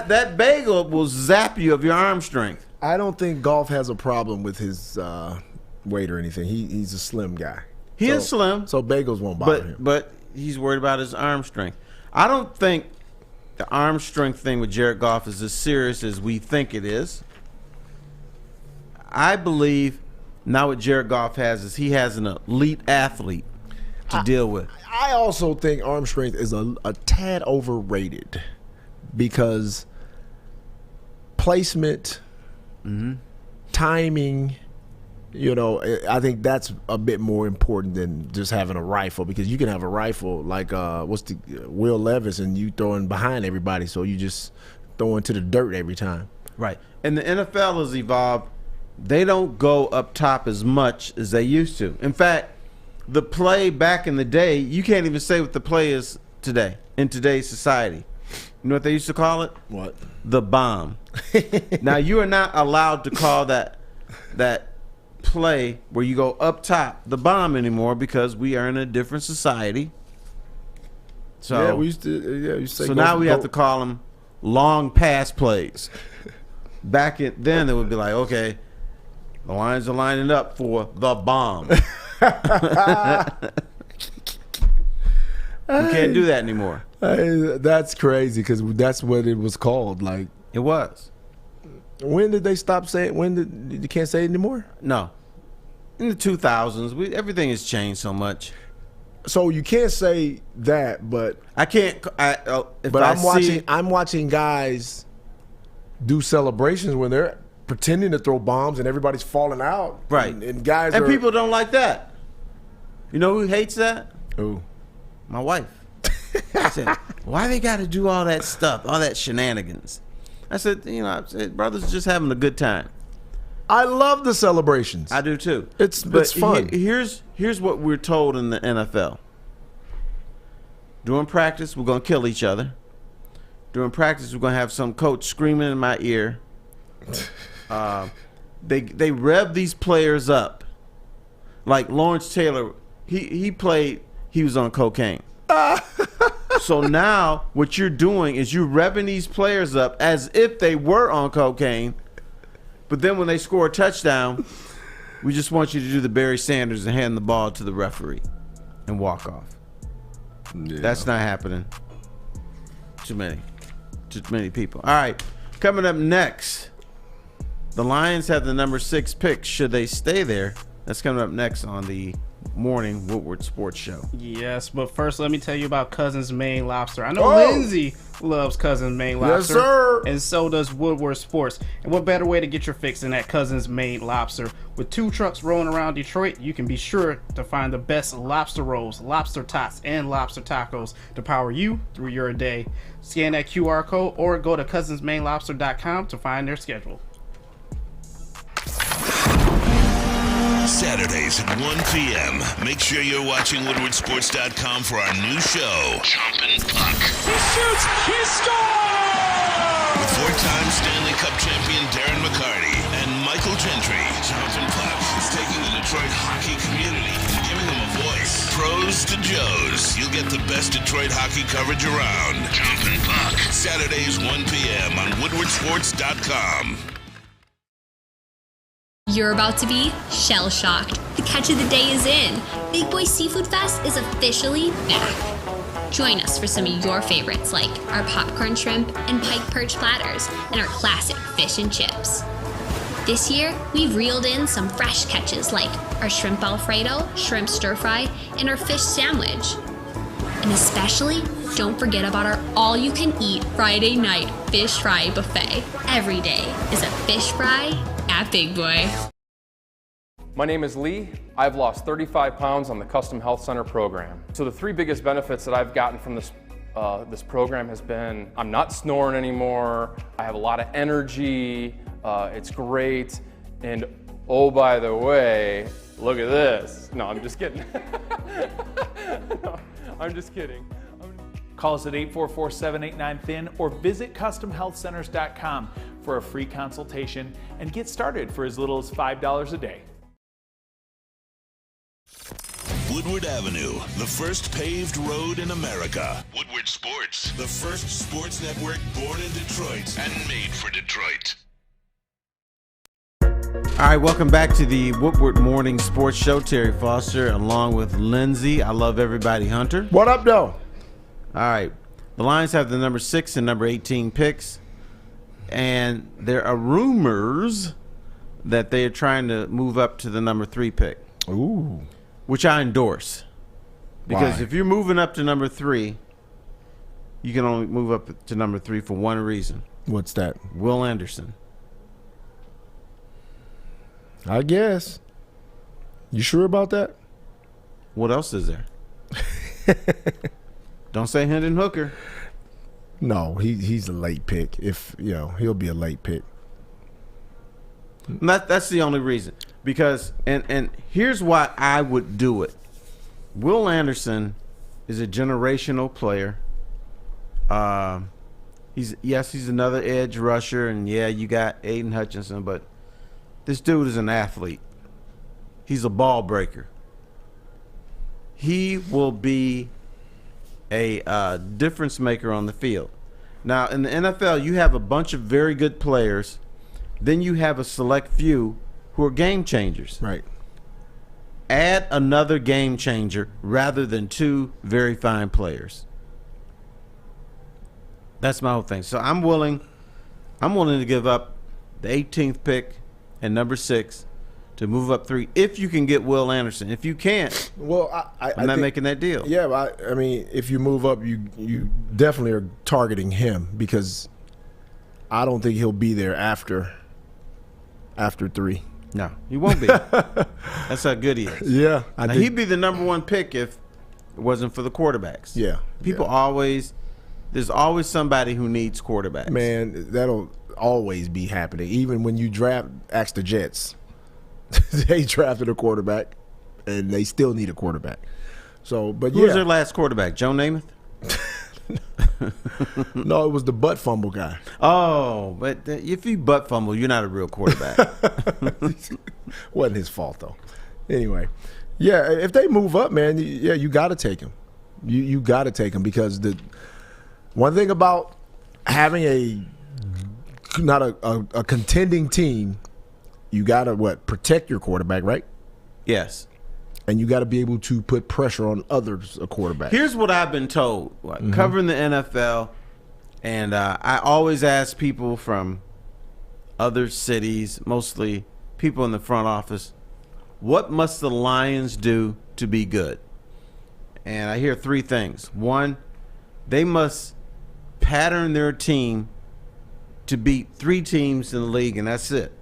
That bagel will zap you of your arm strength. I don't think Goff has a problem with his weight or anything. He's a slim guy. He is slim. So bagels won't bother him. But he's worried about his arm strength. I don't think the arm strength thing with Jared Goff is as serious as we think it is. I believe now what Jared Goff has is he has an elite athlete to deal with. I also think arm strength is a tad overrated because placement, timing, I think that's a bit more important than just having a rifle because you can have a rifle like Will Levis and you throwing behind everybody, so you just throwing to the dirt every time. Right. And the NFL has evolved. They don't go up top as much as they used to. In fact, the play back in the day, you can't even say what the play is today, in today's society. You know what they used to call it? What? The bomb. Now, you are not allowed to call that play where you go up top the bomb anymore because we are in a different society. So yeah, we used to say so now we have to call them long pass plays. Back then it would be like, okay, the Lions are lining up for the bomb. We can't do that anymore. That's crazy because that's what it was called. Like it was. When did they stop saying? When did you can't say it anymore? No, in the 2000s, everything has changed so much. So you can't say that, but I can't. I'm watching guys do celebrations when they're pretending to throw bombs and everybody's falling out. Right, and guys and people don't like that. You know who hates that? Who? My wife. I said, why they got to do all that stuff, all that shenanigans? I said, brothers are just having a good time. I love the celebrations. I do too. It's fun. Here's what we're told in the NFL. During practice, we're gonna kill each other. During practice, we're gonna have some coach screaming in my ear. They rev these players up. Like Lawrence Taylor, he was on cocaine. So now what you're doing is you're revving these players up as if they were on cocaine, but then when they score a touchdown, we just want you to do the Barry Sanders and hand the ball to the referee and walk off. Yeah. That's not happening. Too many people. All right, coming up next, the Lions have the number 6 pick. Should they stay there? That's coming up next on the Morning Woodward Sports Show. Yes, but first let me tell you about Cousins Maine Lobster. I know Lindsey loves Cousins Maine Lobster. Yes, sir. And so does Woodward Sports. And what better way to get your fix than at Cousins Maine Lobster? With 2 trucks rolling around Detroit, you can be sure to find the best lobster rolls, lobster tots, and lobster tacos to power you through your day. Scan that QR code or go to cousinsmainelobster.com to find their schedule. Saturdays at 1 p.m. Make sure you're watching WoodwardSports.com for our new show, Chompin' Puck. He shoots! He scores! With 4-time Stanley Cup champion Darren McCarty and Michael Gentry, Chompin' Puck is taking the Detroit hockey community and giving them a voice. Pros to Joes. You'll get the best Detroit hockey coverage around. Chompin' Puck. Saturdays 1 p.m. on WoodwardSports.com. You're about to be shell-shocked. The catch of the day is in. Big Boy Seafood Fest is officially back. Join us for some of your favorites like our popcorn shrimp and pike perch platters and our classic fish and chips. This year, we've reeled in some fresh catches like our shrimp Alfredo, shrimp stir-fry, and our fish sandwich. And especially, don't forget about our all-you-can-eat Friday night fish fry buffet. Every day is a fish fry at Big Boy. My name is Lee. I've lost 35 pounds on the Custom Health Center program. So the 3 biggest benefits that I've gotten from this program has been I'm not snoring anymore, I have a lot of energy, it's great, and oh, by the way, look at this. No, I'm just kidding. No, I'm just kidding. Call us at 844-789-THIN or visit CustomHealthCenters.com for a free consultation and get started for as little as $5 a day. Woodward Avenue, the first paved road in America. Woodward Sports, the first sports network born in Detroit and made for Detroit. All right, welcome back to the Woodward Morning Sports Show. Terry Foster along with Lindsey. I love everybody, Hunter. What up, though? All right. The Lions have the number 6 and number 18 picks. And there are rumors that they are trying to move up to the number 3 pick. Ooh. Which I endorse. Because Why? if you're moving up to number 3, you can only move up to number 3 for one reason. What's that? Will Anderson. I guess. You sure about that? What else is there? Don't say Hendon Hooker. No, he's a late pick. If he'll be a late pick. That's the only reason. Because and here's why I would do it. Will Anderson is a generational player. He's another edge rusher, and yeah, you got Aiden Hutchinson, but this dude is an athlete. He's a ball breaker. He will be a difference maker on the field. Now, in the NFL, you have a bunch of very good players. Then you have a select few who are game changers. Right. Add another game changer rather than two very fine players. That's my whole thing. So I'm willing to give up the 18th pick and number 6 to move up 3 if you can get Will Anderson. If you can't, well, I'm not making that deal. Yeah, I mean, if you move up, you definitely are targeting him because I don't think he'll be there after 3. No, he won't be. That's how good he is. Yeah. Now, he'd be the number 1 pick if it wasn't for the quarterbacks. Yeah. People there's always somebody who needs quarterbacks. Man, that'll always be happening. Even when you ask the Jets. They drafted a quarterback, and they still need a quarterback. So, but Who was their last quarterback? Joe Namath? No, it was the butt fumble guy. Oh, but if you butt fumble, you're not a real quarterback. Wasn't his fault though. Anyway, yeah, if they move up, man, yeah, you got to take him. You got to take him because the one thing about having not a contending team. You got to, protect your quarterback, right? Yes. And you got to be able to put pressure on others, a quarterback. Here's what I've been told, covering the NFL, and I always ask people from other cities, mostly people in the front office, what must the Lions do to be good? And I hear 3 things. 1, they must pattern their team to beat 3 teams in the league, and that's it.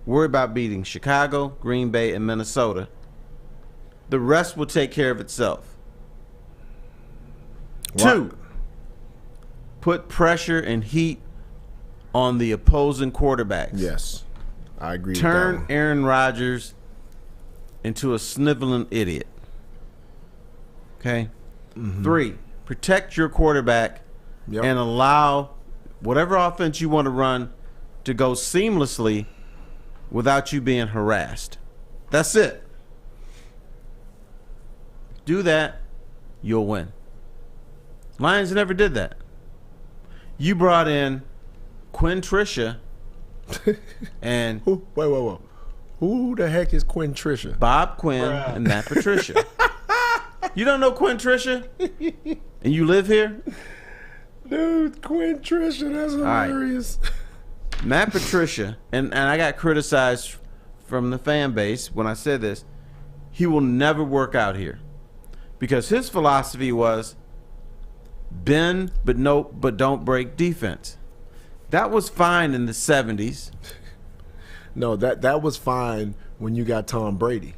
Worry about beating Chicago, Green Bay, and Minnesota. The rest will take care of itself. Wow. 2, put pressure and heat on the opposing quarterbacks. Yes, I agree. Turn with that Aaron Rodgers into a sniveling idiot. Okay? 3, protect your quarterback and allow whatever offense you want to run to go seamlessly without you being harassed. That's it. Do that, you'll win. Lions never did that. You brought in Quinn Trisha and wait. Who the heck is Quinn Trisha? Bob Quinn and Matt Patricia. You don't know Quinn Trisha? And you live here? Dude, Quinn Trisha, that's hilarious. Right. Matt Patricia, and I got criticized from the fan base when I said this, he will never work out here. Because his philosophy was bend but don't break defense. That was fine in the 70s. No, that was fine when you got Tom Brady.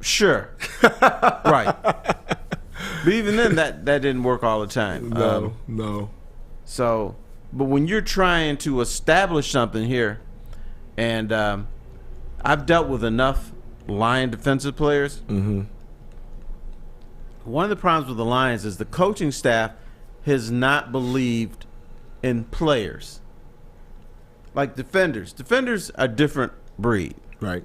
Sure. Right. But even then that didn't work all the time. No. So, but when you're trying to establish something here, and I've dealt with enough Lion defensive players. One of the problems with the Lions is the coaching staff has not believed in players. Like defenders. Defenders are a different breed. Right.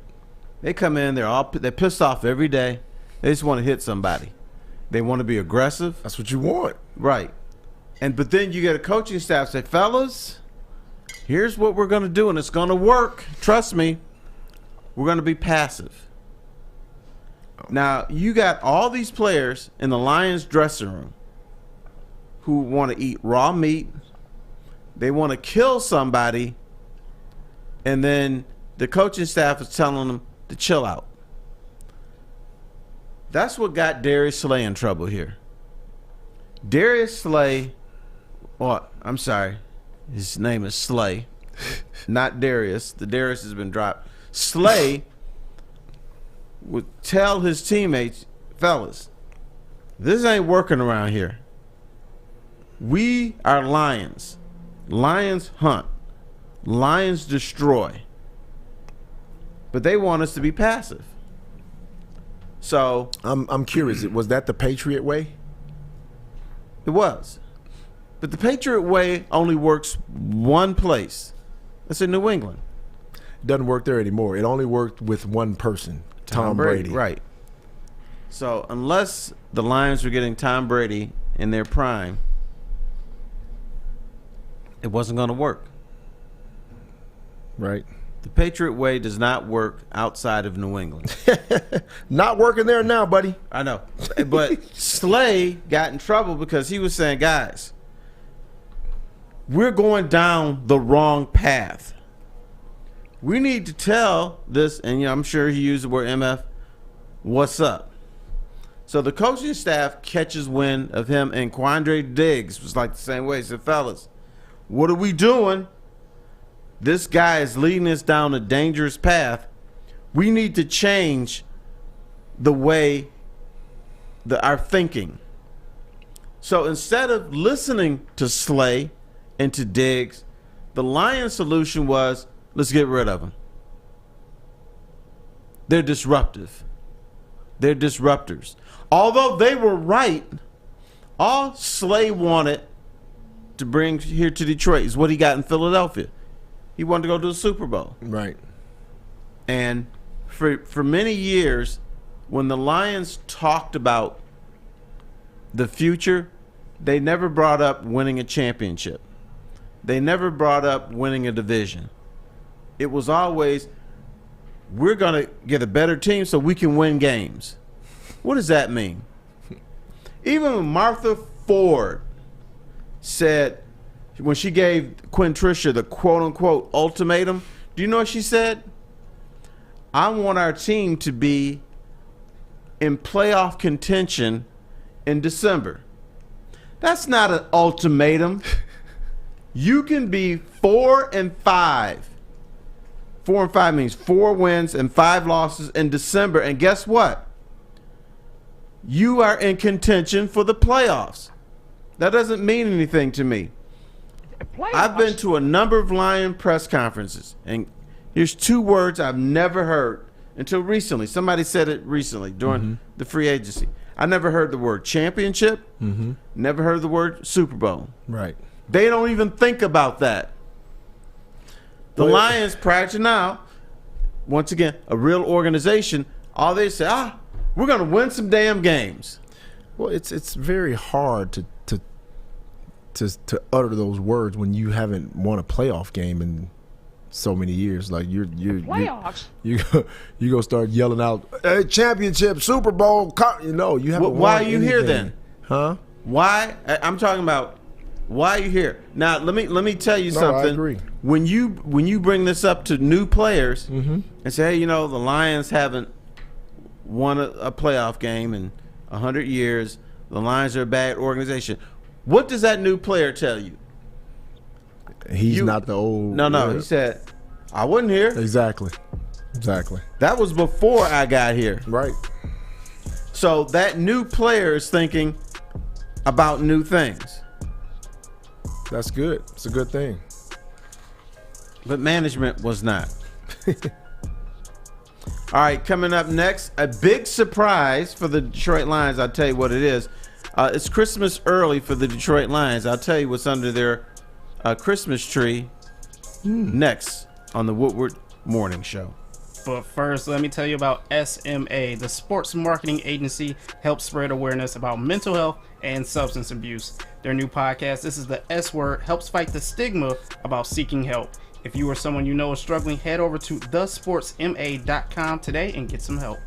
They come in, they're pissed off every day. They just want to hit somebody. They want to be aggressive. That's what you want. Right. But then you get a coaching staff say, fellas, here's what we're going to do, and it's going to work. Trust me. We're going to be passive. Now, you got all these players in the Lions dressing room who want to eat raw meat. They want to kill somebody, and then the coaching staff is telling them to chill out. That's what got Darius Slay in trouble here. Darius Slay, I'm sorry, his name is Slay, not Darius. The Darius has been dropped. Slay would tell his teammates, fellas, this ain't working around here. We are lions. Lions hunt. Lions destroy. But they want us to be passive. So I'm curious. Was that the Patriot way? It was. But the Patriot way only works one place. That's in New England. Doesn't work there anymore. It only worked with one person. Tom Brady. Right. So unless the Lions were getting Tom Brady in their prime, it wasn't going to work. Right. The Patriot way does not work outside of New England. Not working there now, buddy. I know. But Slay got in trouble because he was saying, guys, we're going down the wrong path. We need to tell this, and I'm sure he used the word MF, what's up. So the coaching staff catches wind of him, and Quandre Diggs was like the same way. He said, fellas, what are we doing? This guy is leading us down a dangerous path. We need to change the way our thinking. So instead of listening to Slay and to Diggs, the Lions' solution was, let's get rid of them. They're disruptive. They're disruptors. Although they were right, all Slay wanted to bring here to Detroit is what he got in Philadelphia. He wanted to go to the Super Bowl. Right. And for many years, when the Lions talked about the future, they never brought up winning a championship. They never brought up winning a division. It was always, we're going to get a better team so we can win games. What does that mean? Even when Martha Ford said, when she gave Quinn Trisha the quote-unquote ultimatum, do you know what she said? I want our team to be in playoff contention in December. That's not an ultimatum. You can be 4-5. 4-5 means 4 wins and 5 losses in December. And guess what? You are in contention for the playoffs. That doesn't mean anything to me. I've been to a number of Lion press conferences, and here's 2 words I've never heard until recently. Somebody said it recently during the free agency. I never heard the word championship, never heard the word Super Bowl. Right. They don't even think about that. The Lions, prior to now, once again, a real organization, all they say, we're going to win some damn games. Well, it's very hard to utter those words when you haven't won a playoff game in so many years. Like you're playoffs. You go start yelling out, "Hey, championship, Super Bowl!" You haven't. Why won are you here anything. then? Huh? Why? I'm talking about why are you here now. Let me tell you something. I agree. When you bring this up to new players and say, hey, the Lions haven't won a playoff game in 100 years. The Lions are a bad organization. What does that new player tell you? He's not the old. No. He said, I wasn't here. Exactly. That was before I got here. Right. So that new player is thinking about new things. That's good. It's a good thing. But management was not. All right, coming up next, a big surprise for the Detroit Lions. I'll tell you what it is. It's Christmas early for the Detroit Lions. I'll tell you what's under their Christmas tree next on the Woodward Morning Show. But first, let me tell you about SMA. The sports marketing agency helps spread awareness about mental health and substance abuse. Their new podcast, This is the S Word, helps fight the stigma about seeking help. If you or someone you know is struggling, head over to thesportsma.com today and get some help.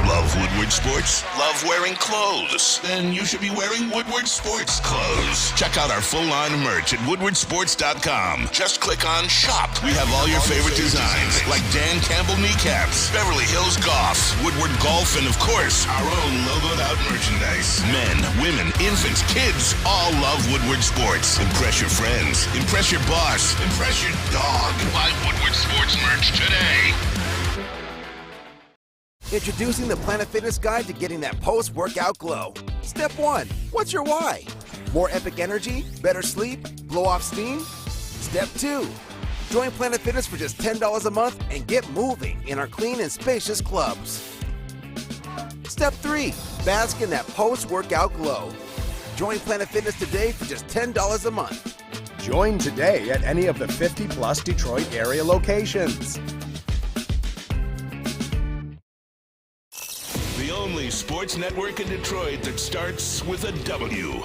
Love Woodward Sports? Love wearing clothes? Then you should be wearing Woodward Sports clothes. Check out our full line of merch at woodwardsports.com. Just click on Shop. We have all your favorite designs, like Dan Campbell kneecaps, Beverly Hills Golf, Woodward Golf, and of course, our own logoed out merchandise. Men, women, infants, kids all love Woodward Sports. Impress your friends. Impress your boss. Impress your dog. Buy Woodward Sports merch today. Introducing the Planet Fitness Guide to getting that post-workout glow. Step 1. What's your why? More epic energy? Better sleep? Blow off steam? Step 2. Join Planet Fitness for just $10 a month and get moving in our clean and spacious clubs. Step 3. Bask in that post-workout glow. Join Planet Fitness today for just $10 a month. Join today at any of the 50-plus Detroit area locations. sports network in Detroit that starts with a W.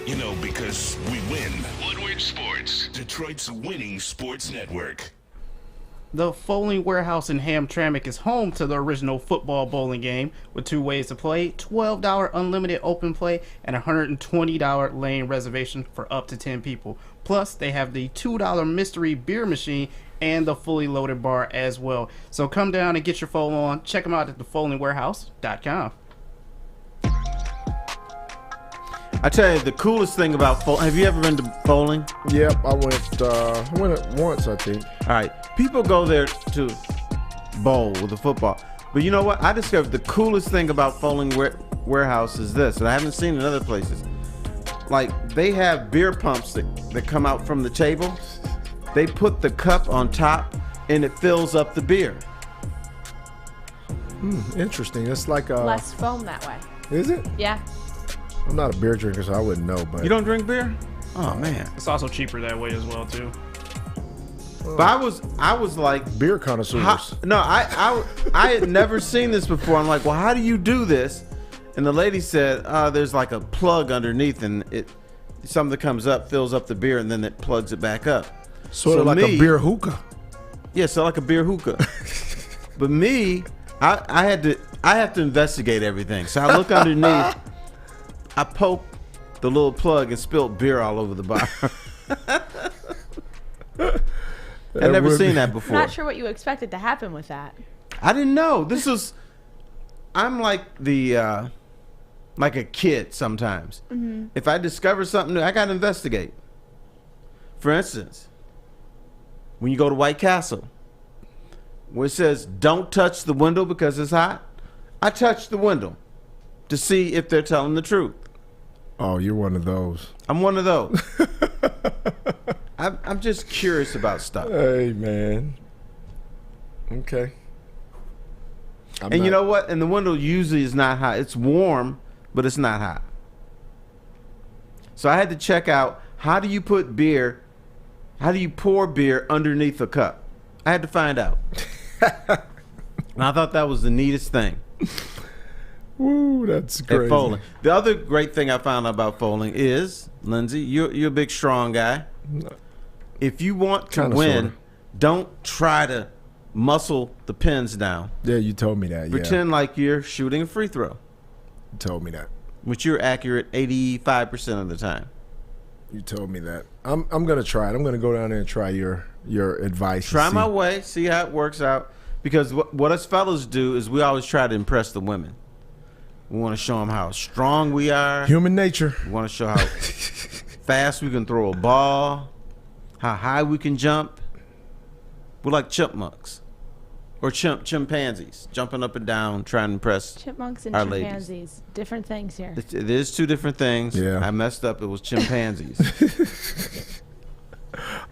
You know, because we win. Woodward Sports, Detroit's winning sports network. The Foaling Warehouse in Hamtramck is home to the original football bowling game with 2 ways to play, $12 unlimited open play, and $120 lane reservation for up to 10 people. Plus, they have the $2 mystery beer machine and the fully loaded bar as well. So come down and get your foal on. Check them out at thefoalingwarehouse.com. I tell you, the coolest thing about bowling. Have you ever been to bowling? Yep, I went once, I think. All right, people go there to bowl with a football, but you know what? I discovered the coolest thing about Foaling Warehouse is this, and I haven't seen in other places. Like, they have beer pumps that come out from the table. They put the cup on top, and it fills up the beer. Interesting. It's like less foam that way. Is it? Yeah. I'm not a beer drinker, so I wouldn't know. But you don't drink beer? Oh man, it's also cheaper that way as well too. But I was like beer connoisseurs. I had never seen this before. I'm like, well, how do you do this? And the lady said, there's like a plug underneath, and something that comes up fills up the beer, and then it plugs it back up. Sort of like a beer hookah. Yeah, so like a beer hookah. But me, I have to investigate everything. So I look underneath. I poked the little plug and spilled beer all over the bar. I've never seen that before. Not sure what you expected to happen with that. I didn't know. I'm like like a kid sometimes. Mm-hmm. If I discover something new, I got to investigate. For instance, when you go to White Castle, where it says don't touch the window because it's hot, I touch the window to see if they're telling the truth. Oh, you're one of those. I'm one of those. I'm just curious about stuff. Hey, man. Okay. And you know what? And the window usually is not hot. It's warm, but it's not hot. So I had to check out, how do you pour beer underneath a cup? I had to find out. And I thought that was the neatest thing. Woo, that's crazy. At Foaling. The other great thing I found out about Foaling is, Lindsey, you're a big, strong guy. If you want to win, don't try to muscle the pins down. Yeah, you told me that. Pretend like you're shooting a free throw. You told me that. Which you're accurate 85% of the time. You told me that. I'm gonna try it. I'm gonna go down there and try your advice. Try my way, see how it works out. Because what us fellas do is we always try to impress the women. We want to show them how strong we are. Human nature. We want to show how fast we can throw a ball, how high we can jump. We're like chipmunks or chimpanzees, jumping up and down, trying to impress Chipmunks and our chimpanzees. ladies. Different things here. It is 2 different things. Yeah. I messed up. It was chimpanzees.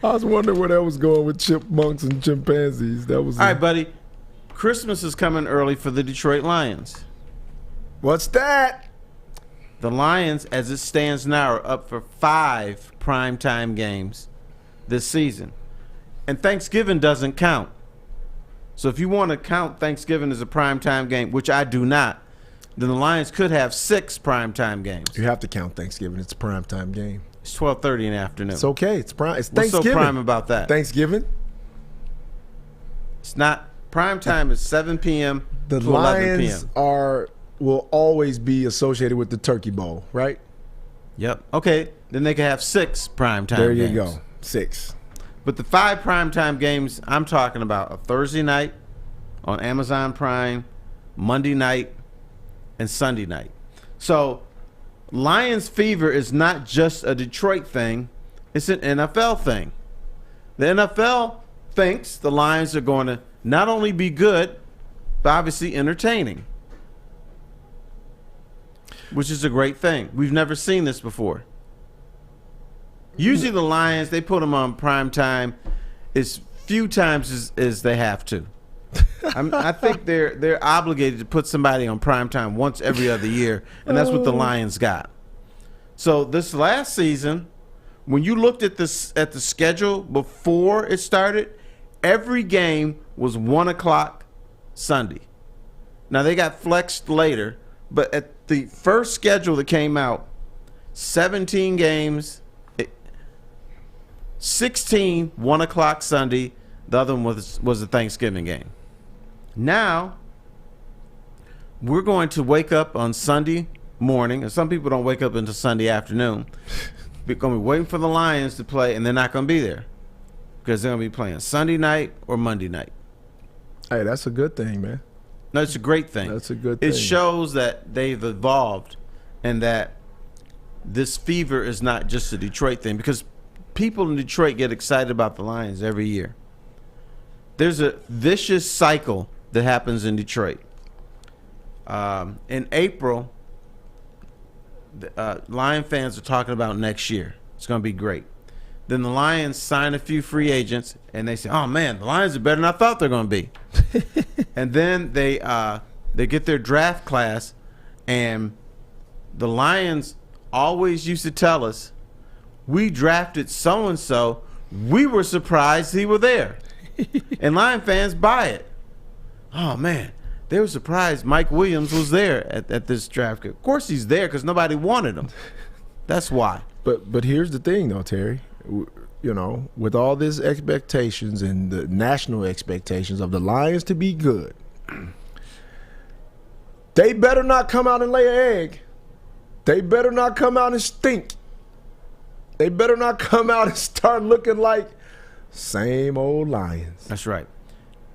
I was wondering where that was going with chipmunks and chimpanzees. That was all right, buddy. Christmas is coming early for the Detroit Lions. What's that? The Lions, as it stands now, are up for 5 primetime games this season. And Thanksgiving doesn't count. So if you want to count Thanksgiving as a primetime game, which I do not, then the Lions could have 6 primetime games. You have to count Thanksgiving. It's a primetime game. It's 12:30 in the afternoon. It's okay. It's prime. It's What's Thanksgiving. so prime about that? Thanksgiving? It's not. Prime time is 7 p.m. The to 11 Lions p.m. will always be associated with the Turkey Bowl, right? Yep. Okay. Then they can have 6 primetime games. There you go. 6. But the 5 primetime games I'm talking about, a Thursday night on Amazon Prime, Monday night, and Sunday night. So Lions fever is not just a Detroit thing. It's an NFL thing. The NFL thinks the Lions are going to not only be good, but obviously entertaining, which is a great thing. We've never seen this before. Usually the Lions, they put them on prime time as few times as they have to. I think they're obligated to put somebody on prime time once every other year, and that's what the Lions got. So this last season, when you looked at the schedule before it started, every game was 1 o'clock Sunday. Now they got flexed later, But at the first schedule that came out, 17 games, 16 1 o'clock Sunday. The other one was a Thanksgiving game. Now, we're going to wake up on Sunday morning, and some people don't wake up until Sunday afternoon. We're going to be waiting for the Lions to play, and they're not going to be there because they're going to be playing Sunday night or Monday night. Hey, that's a good thing, man. No, it's a great thing. That's a good thing. It shows that they've evolved and that this fever is not just a Detroit thing, because people in Detroit get excited about the Lions every year. There's a vicious cycle that happens in Detroit. In April, Lion fans are talking about next year. It's going to be great. Then the Lions sign a few free agents, and they say, "Oh man, the Lions are better than I thought they're going to be." And then they get their draft class, and the Lions always used to tell us, "We drafted so and so. We were surprised he was there." And Lion fans buy it. Oh man, they were surprised Mike Williams was there at this draft. Of course he's there because nobody wanted him. That's why. But here's the thing though, Terry. You know, with all these expectations and the national expectations of the Lions to be good, they better not come out and lay an egg. They better not come out and stink. They better not come out and start looking like same old Lions. That's right.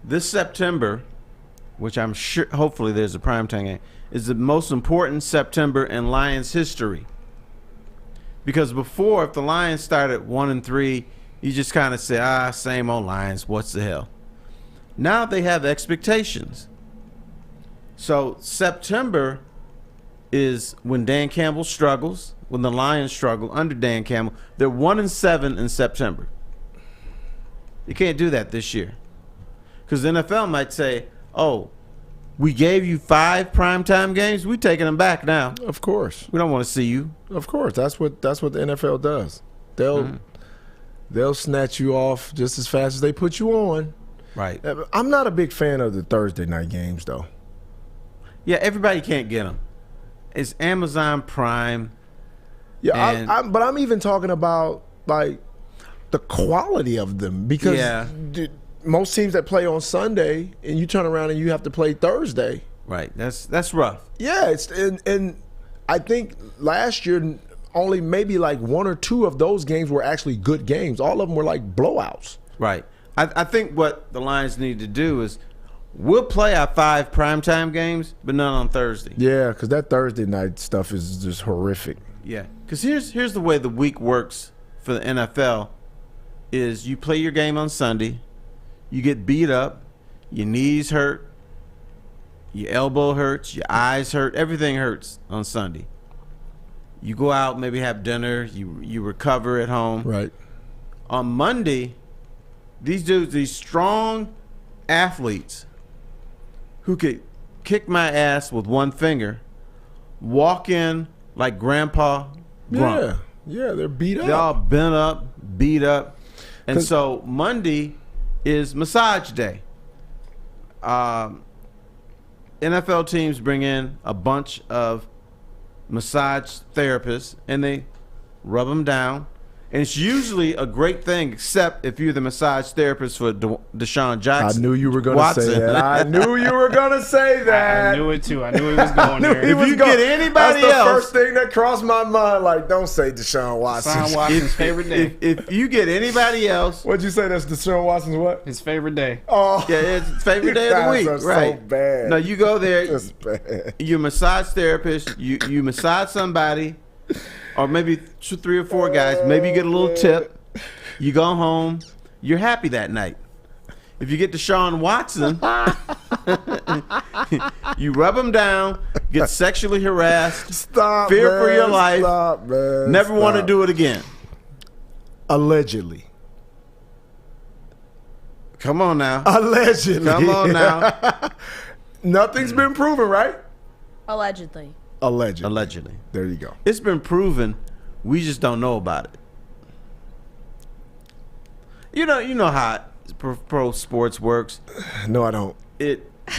This September, which I'm sure, hopefully there's a primetime game, is the most important September in Lions history. Because before, if the Lions started 1-3, you just kind of say, same old Lions, what's the hell? Now they have expectations. So September is when Dan Campbell struggles, when the Lions struggle under Dan Campbell. They're 1-7 in September. You can't do that this year. Because the NFL might say, "Oh, we gave you 5 primetime games. We're taking them back now." Of course. We don't want to see you. Of course. That's what the NFL does. They'll snatch you off just as fast as they put you on. Right. I'm not a big fan of the Thursday night games, though. Yeah, everybody can't get them. It's Amazon Prime. Yeah, but I'm even talking about, like, the quality of them. Because most teams that play on Sunday, and you turn around and you have to play Thursday. Right. That's rough. Yeah, and I think last year only maybe like 1 or 2 of those games were actually good games. All of them were like blowouts. Right. I think what the Lions need to do is we'll play our 5 primetime games, but none on Thursday. Yeah, because that Thursday night stuff is just horrific. Yeah, because here's the way the week works for the NFL is you play your game on Sunday, you get beat up, your knees hurt, your elbow hurts, your eyes hurt, everything hurts on Sunday. You go out, maybe have dinner, you recover at home. Right. On Monday, these strong athletes who could kick my ass with one finger, walk in like Grandpa Grump. Yeah, they're beat up. They're all bent up, beat up. And so Monday is massage day. NFL teams bring in a bunch of massage therapists and they rub them down. And it's usually a great thing, except if you're the massage therapist for Deshaun Jackson. I knew you were going to say that. I knew you were going to say that. I knew it too. I knew he was going there. If you get anybody else, that's the first thing that crossed my mind. Like, don't say Deshaun Watson. Deshaun Watson's favorite day. If you get anybody else, what'd you say? That's Deshaun Watson's what? His favorite day. Oh, yeah, it's his favorite day of the week. Right? So bad. No, you go there. That's bad. You're a massage therapist. You massage somebody. Or maybe 2, 3, or 4 guys. Maybe you get a little tip. You go home. You're happy that night. If you get Deshaun Watson, you rub him down, get sexually harassed, fear for your life, never want to do it again. Allegedly. Come on now. Allegedly. Come on now. Nothing's been proven, right? Allegedly. Allegedly. There you go. It's been proven. We just don't know about it. You know how pro sports works. No, I don't.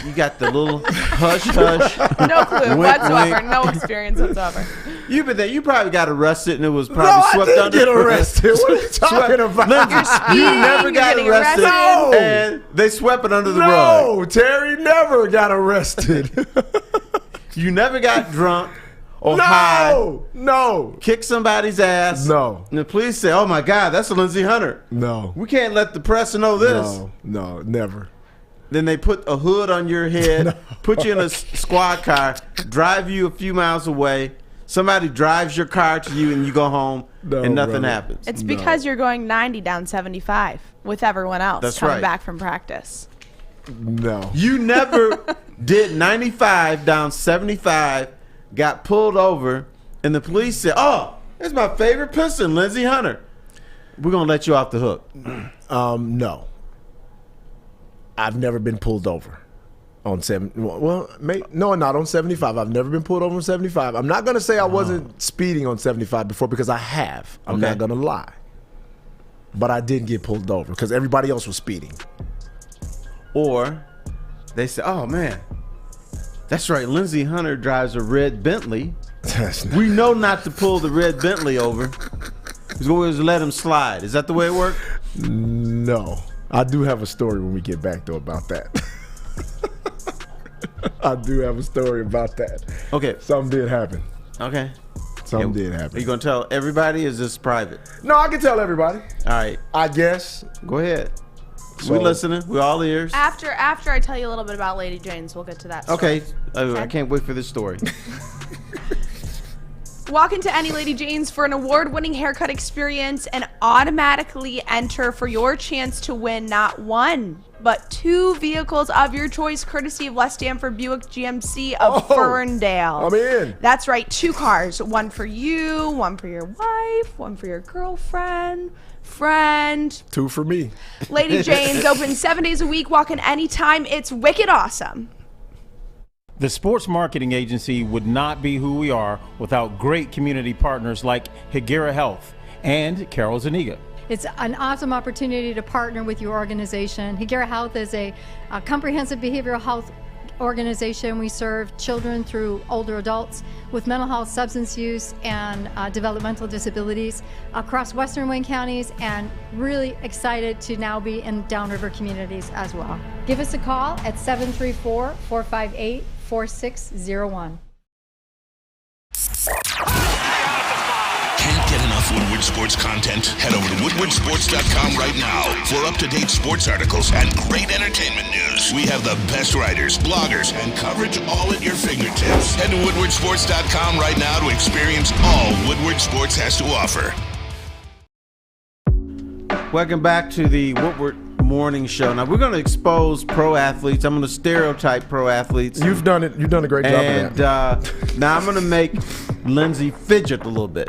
You got the little hush hush. No clue wink, whatsoever. wink. No experience whatsoever. You've been there. You probably got arrested, and it was probably swept I under. didn't get arrested. What are you talking about? Lindsey, you never got getting arrested, arrested. and they swept it under the rug. No, Terry never got arrested. You never got drunk or high. No. Kick somebody's ass. No. And the police say, "Oh my God, that's a Lindsey Hunter." No. We can't let the press know this. No, never. Then they put a hood on your head, put you in a squad car, drive you a few miles away. Somebody drives your car to you, and you go home, and nothing happens. It's because you're going 90 down 75 with everyone else That's coming right. back from practice. No. You never did 95 down 75, got pulled over, and the police said, "Oh, it's my favorite Piston, Lindsey Hunter. We're going to let you off the hook." No. I've never been pulled over on 7. Well, not on 75. I've never been pulled over on 75. I'm not going to say I wasn't speeding on 75 before because I have. I'm not going to lie. But I did get pulled over because everybody else was speeding. Or they say, "Oh, man, that's right. Lindsey Hunter drives a red Bentley. We know not to pull the red Bentley over. We're going to let him slide." Is that the way it worked? No. I do have a story when we get back, though, about that. I do have a story about that. Okay. Something did happen. Okay. Something did happen. Are you going to tell everybody? Is this private? No, I can tell everybody. All right. I guess. Go ahead. So- We're listening. We're all ears. After I tell you a little bit about Lady Jane's, we'll get to that story. Okay. I can't wait for this story. Walk into any Lady Jane's for an award-winning haircut experience and automatically enter for your chance to win not one, but 2 vehicles of your choice, courtesy of West Stanford Buick GMC of Ferndale. I'm in. That's right, 2 cars. One for you, one for your wife, one for your girlfriend, friend. 2 for me. Lady Jane's open 7 days a week. Walk in anytime. It's wicked awesome. The sports marketing agency would not be who we are without great community partners like Higuera Health and Carol Zaniga. It's an awesome opportunity to partner with your organization. Higuera Health is a comprehensive behavioral health organization. We serve children through older adults with mental health, substance use, and developmental disabilities across Western Wayne counties, and really excited to now be in Downriver communities as well. Give us a call at 734-458-4601. Can't get enough Woodward Sports content? Head over to woodwardsports.com right now for up-to-date sports articles and great entertainment news. We have the best writers, bloggers, and coverage all at your fingertips. Head to woodwardsports.com right now to experience all Woodward Sports has to offer. Welcome back to the Woodward Morning Show. Now we're going to expose pro athletes. I'm going to stereotype pro athletes. You've done it. You've done a great job of that. And now I'm going to make Lindsey fidget a little bit.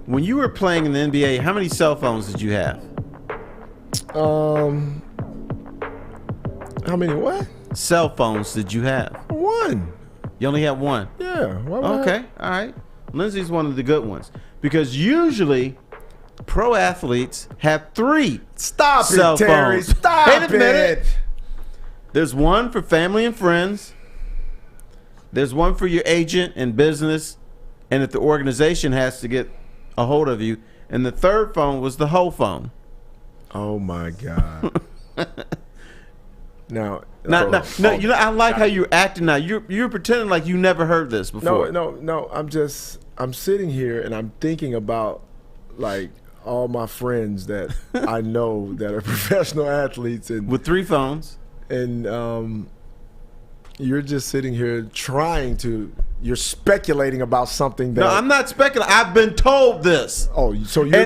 When you were playing in the NBA, how many cell phones did you have? How many what? Cell phones did you have? 1. You only had 1? Yeah. Why would I Okay. All right. Lindsey's one of the good ones. Because usually pro athletes have 3 Stop cell it, Terry. phones. Stop Wait a it. minute. There's one for family and friends. There's one for your agent and business, and if the organization has to get a hold of you. And the third phone was the whole phone. Oh my God. Now, no, you know, I like how you're acting now. You're pretending like you never heard this before. No. I'm sitting here and I'm thinking about like all my friends that I know that are professional athletes and with 3 phones. And you're just sitting here you're speculating about something that. No, I'm not speculating. I've been told this. Oh, so you're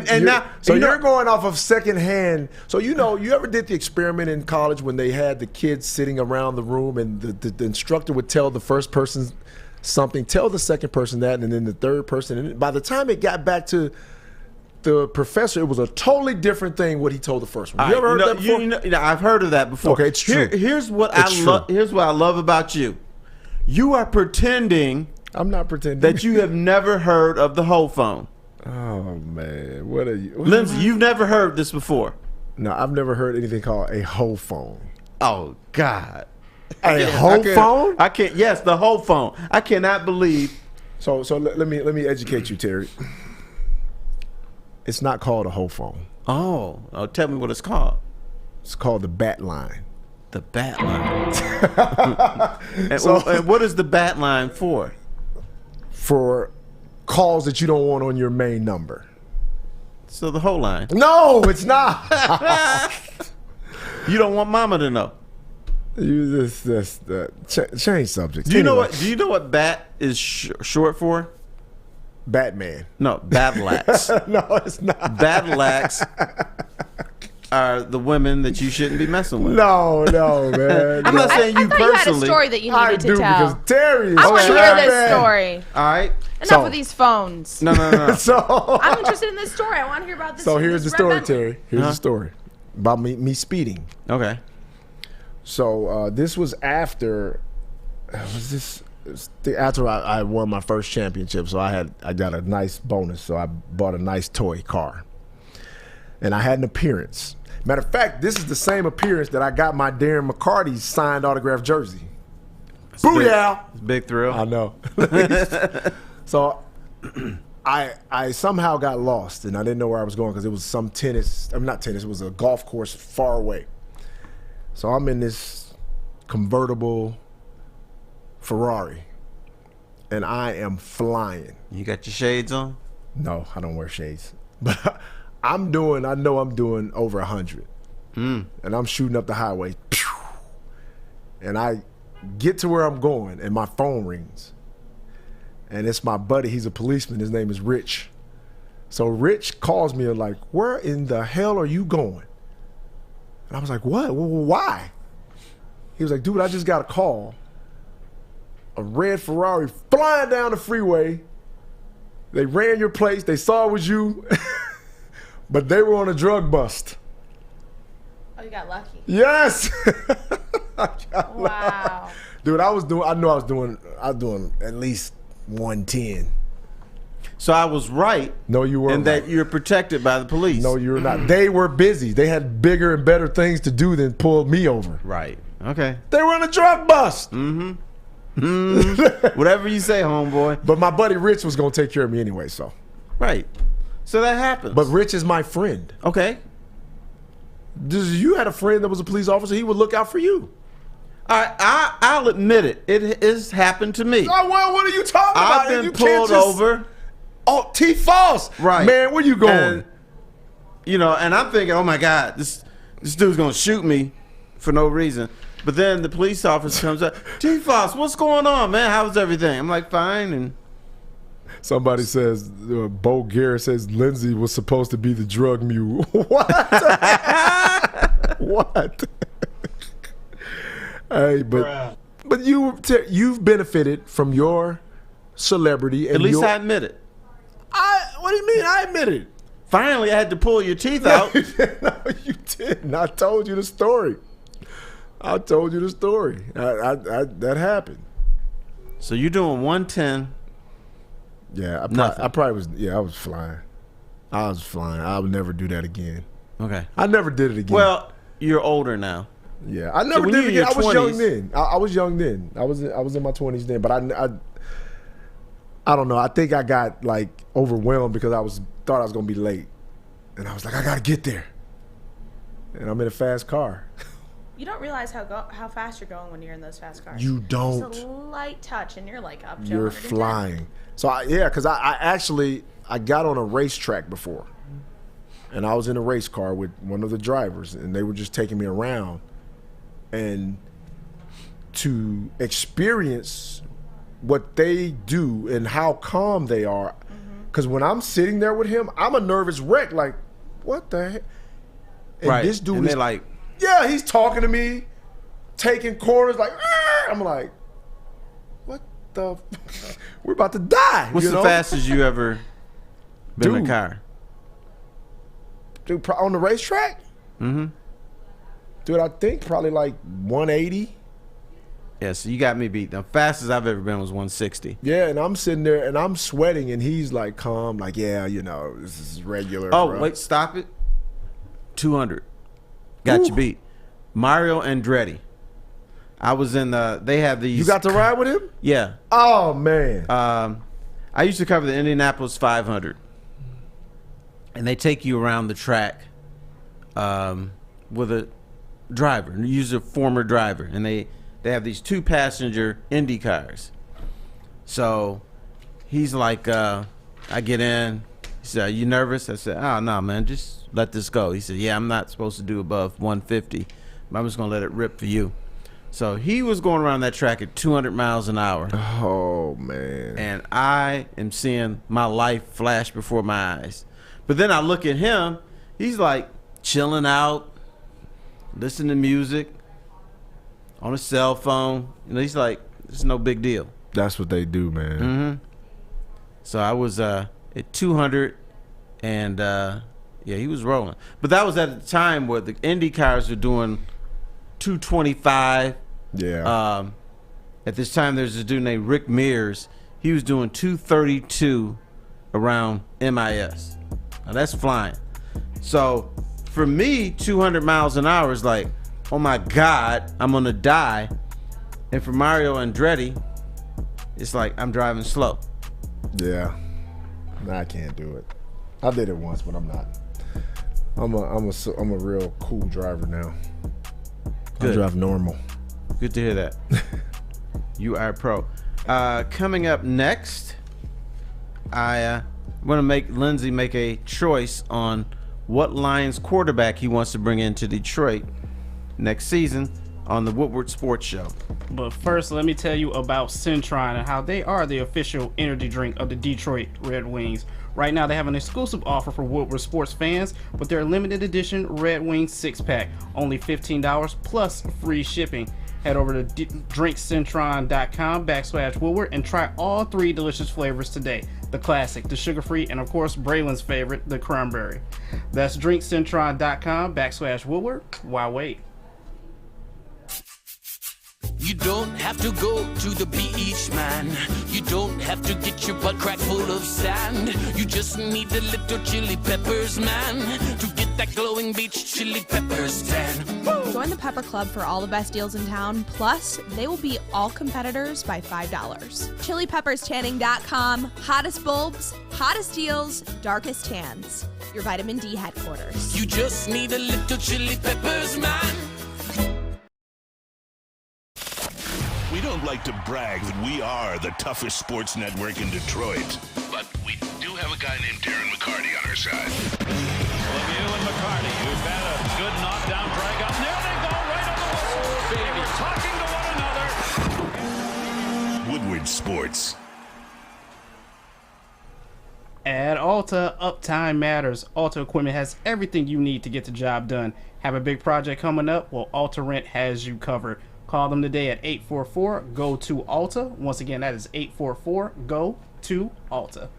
going off of secondhand. So you ever did the experiment in college when they had the kids sitting around the room and the instructor would tell the first person something, tell the second person that, and then the third person. And by the time it got back to the professor, it was a totally different thing what he told the first one. You ever heard that before? I've heard of that before. Okay, it's true. Here's what I love about you. You are pretending. I'm not pretending that you have never heard of the whole phone. Oh man, what are you, Lindsey? You've never heard this before. No, I've never heard anything called a whole phone. Oh God. A whole phone? I can't. Yes, the whole phone. I cannot believe. So let me educate you, Terry. It's not called a whole phone. Oh, tell me what it's called. It's called the bat line. The bat line. And what is the bat line for? For calls that you don't want on your main number. So the whole line. No, it's not. You don't want mama to know. You change subjects. Do you know what? Do you know what bat is short for? Batman. No, Badlax. No, it's not. Badlax are the women that you shouldn't be messing with. No, man. I'm not saying you I thought personally. you had a story that you needed to tell. Because Terry is I want to hear this bad. story. All right. Enough of these phones. No. So I'm interested in this story. I want to hear about this. So here's the this story, red Terry. Here's the story about me speeding. Okay. So this was after. After I won my first championship, so I got a nice bonus. So I bought a nice toy car, and I had an appearance. Matter of fact, this is the same appearance that I got my Darren McCarty signed autographed jersey. Booyah! It's a big thrill. I know. So I somehow got lost, and I didn't know where I was going because it was some tennis. I mean, not tennis. It was a golf course far away. So I'm in this convertible Ferrari, and I am flying. You got your shades on? No, I don't wear shades. But I know I'm doing over 100. And I'm shooting up the highway. And I get to where I'm going, and my phone rings. And it's my buddy. He's a policeman. His name is Rich. So Rich calls me and like, where in the hell are you going? And I was like, what? Well, why? He was like, dude, I just got a call. A red Ferrari flying down the freeway. They ran your place. They saw it was you. But they were on a drug bust. Oh, you got lucky. Yes. Wow. Dude, I was doing at least 110. So I was right. No, you weren't. And that you're protected by the police. No, you're not. They were busy. They had bigger and better things to do than pull me over. Right. Okay. They were on a drug bust. Whatever you say, homeboy. But my buddy Rich was gonna take care of me anyway, so. Right. So that happens. But Rich is my friend. Okay. You had a friend that was a police officer. He would look out for you. I'll admit it. It has happened to me. Oh, well, what are you talking about? I've been pulled over. Oh, T. Foss. Right. Man, where you going? And I'm thinking, oh my God, this dude's gonna shoot me for no reason. But then the police officer comes up, T. Foss, what's going on, man? How's everything? I'm like, fine. And somebody says, Bo Garrett says Lindsey was supposed to be the drug mule. What? What? Hey, but you've benefited from your celebrity. And at least I admit it. What do you mean? I admit it. Finally, I had to pull your teeth out. No, you didn't. I told you the story. That happened. So you're doing 110. Yeah, I probably was. Yeah, I was flying. I would never do that again. Okay. I never did it again. Well, you're older now. Yeah, I never did it again. I was young then. I was young then. I was in my 20s then. But I don't know. I think I got like overwhelmed because thought I was gonna be late, and I was like, I gotta get there. And I'm in a fast car. You don't realize how fast you're going when you're in those fast cars. You don't. Just a light touch, and you're like up to You're 110. flying. So because I actually got on a racetrack before, and I was in a race car with one of the drivers, and they were just taking me around, and to experience what they do and how calm they are, because when I'm sitting there with him, I'm a nervous wreck. Like, what the heck? And right. this dude and is they're like, yeah, he's talking to me, taking corners, like, I'm like, what the? We're about to die. What's the fastest you ever been in a car? Dude, on the racetrack? Mm-hmm. Dude, I think probably like 180. Yeah, so you got me beat. The fastest I've ever been was 160. Yeah, and I'm sitting there and I'm sweating, and he's like calm, like, yeah, this is regular. Oh, wait, stop it. 200. Got you beat. Mario Andretti. I was in the. They have these. You got to ride with him? Yeah. Oh man. I used to cover the Indianapolis 500, and they take you around the track with a driver, usually a former driver, and they have these 2-passenger Indy cars. So he's like, I get in. He said, "Are you nervous?" I said, "Oh no, man, just let this go." He said, "Yeah, I'm not supposed to do above 150, but I'm just gonna let it rip for you." So he was going around that track at 200 miles an hour. Oh man! And I am seeing my life flash before my eyes. But then I look at him. He's like chilling out, listening to music on his cell phone. You know, he's like, "It's no big deal." That's what they do, man. Mm-hmm. So I was at 200, and yeah, he was rolling. But that was at a time where the Indy cars were doing 225. Yeah. At this time, there's a dude named Rick Mears. He was doing 232 around MIS. Now that's flying. So for me, 200 miles an hour is like, oh my God, I'm gonna die. And for Mario Andretti, it's like I'm driving slow. Yeah. Nah, I can't do it. I did it once, but I'm not. I'm a real cool driver now. Good. I drive normal. Good to hear that. You are a pro. Coming up next, I want to make Lindsey make a choice on what Lions quarterback he wants to bring into Detroit next season on the Woodward Sports Show. But first, let me tell you about Centron and how they are the official energy drink of the Detroit Red Wings. Right now, they have an exclusive offer for Woodward sports fans with their limited edition Red Wings 6-pack. Only $15 plus free shipping. Head over to drinkcentron.com/Woodward and try all 3 delicious flavors today. The classic, the sugar-free, and of course, Braylon's favorite, the cranberry. That's drinkcentron.com/Woodward. Why wait? You don't have to go to the beach, man. You don't have to get your butt crack full of sand. You just need a little chili peppers, man, to get that glowing beach chili peppers tan. Join the Pepper Club for all the best deals in town. Plus, they will beat all competitors by $5. ChiliPeppersTanning.com. Hottest bulbs, hottest deals, darkest tans. Your vitamin D headquarters. You just need a little chili peppers, man. We don't like to brag that we are the toughest sports network in Detroit, but we do have a guy named Darren McCarty on our side. Lemieux and McCarty, who've had a good knockdown drag up. There they go, right on the whistle. They were talking to one another. Woodward Sports. At Alta, uptime matters. Alta Equipment has everything you need to get the job done. Have a big project coming up? Well, Alta Rent has you covered. Call them today at 844-GO-TO-ALTA. Once again, that is 844-GO-TO-ALTA.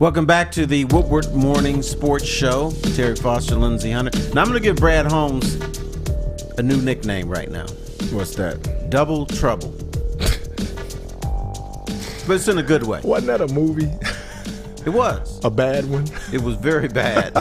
Welcome back to the Woodward Morning Sports Show. Terry Foster, Lindsey Hunter. Now I'm going to give Brad Holmes a new nickname right now. What's that? Double Trouble. But it's in a good way. Wasn't that a movie? It was. A bad one? It was very bad.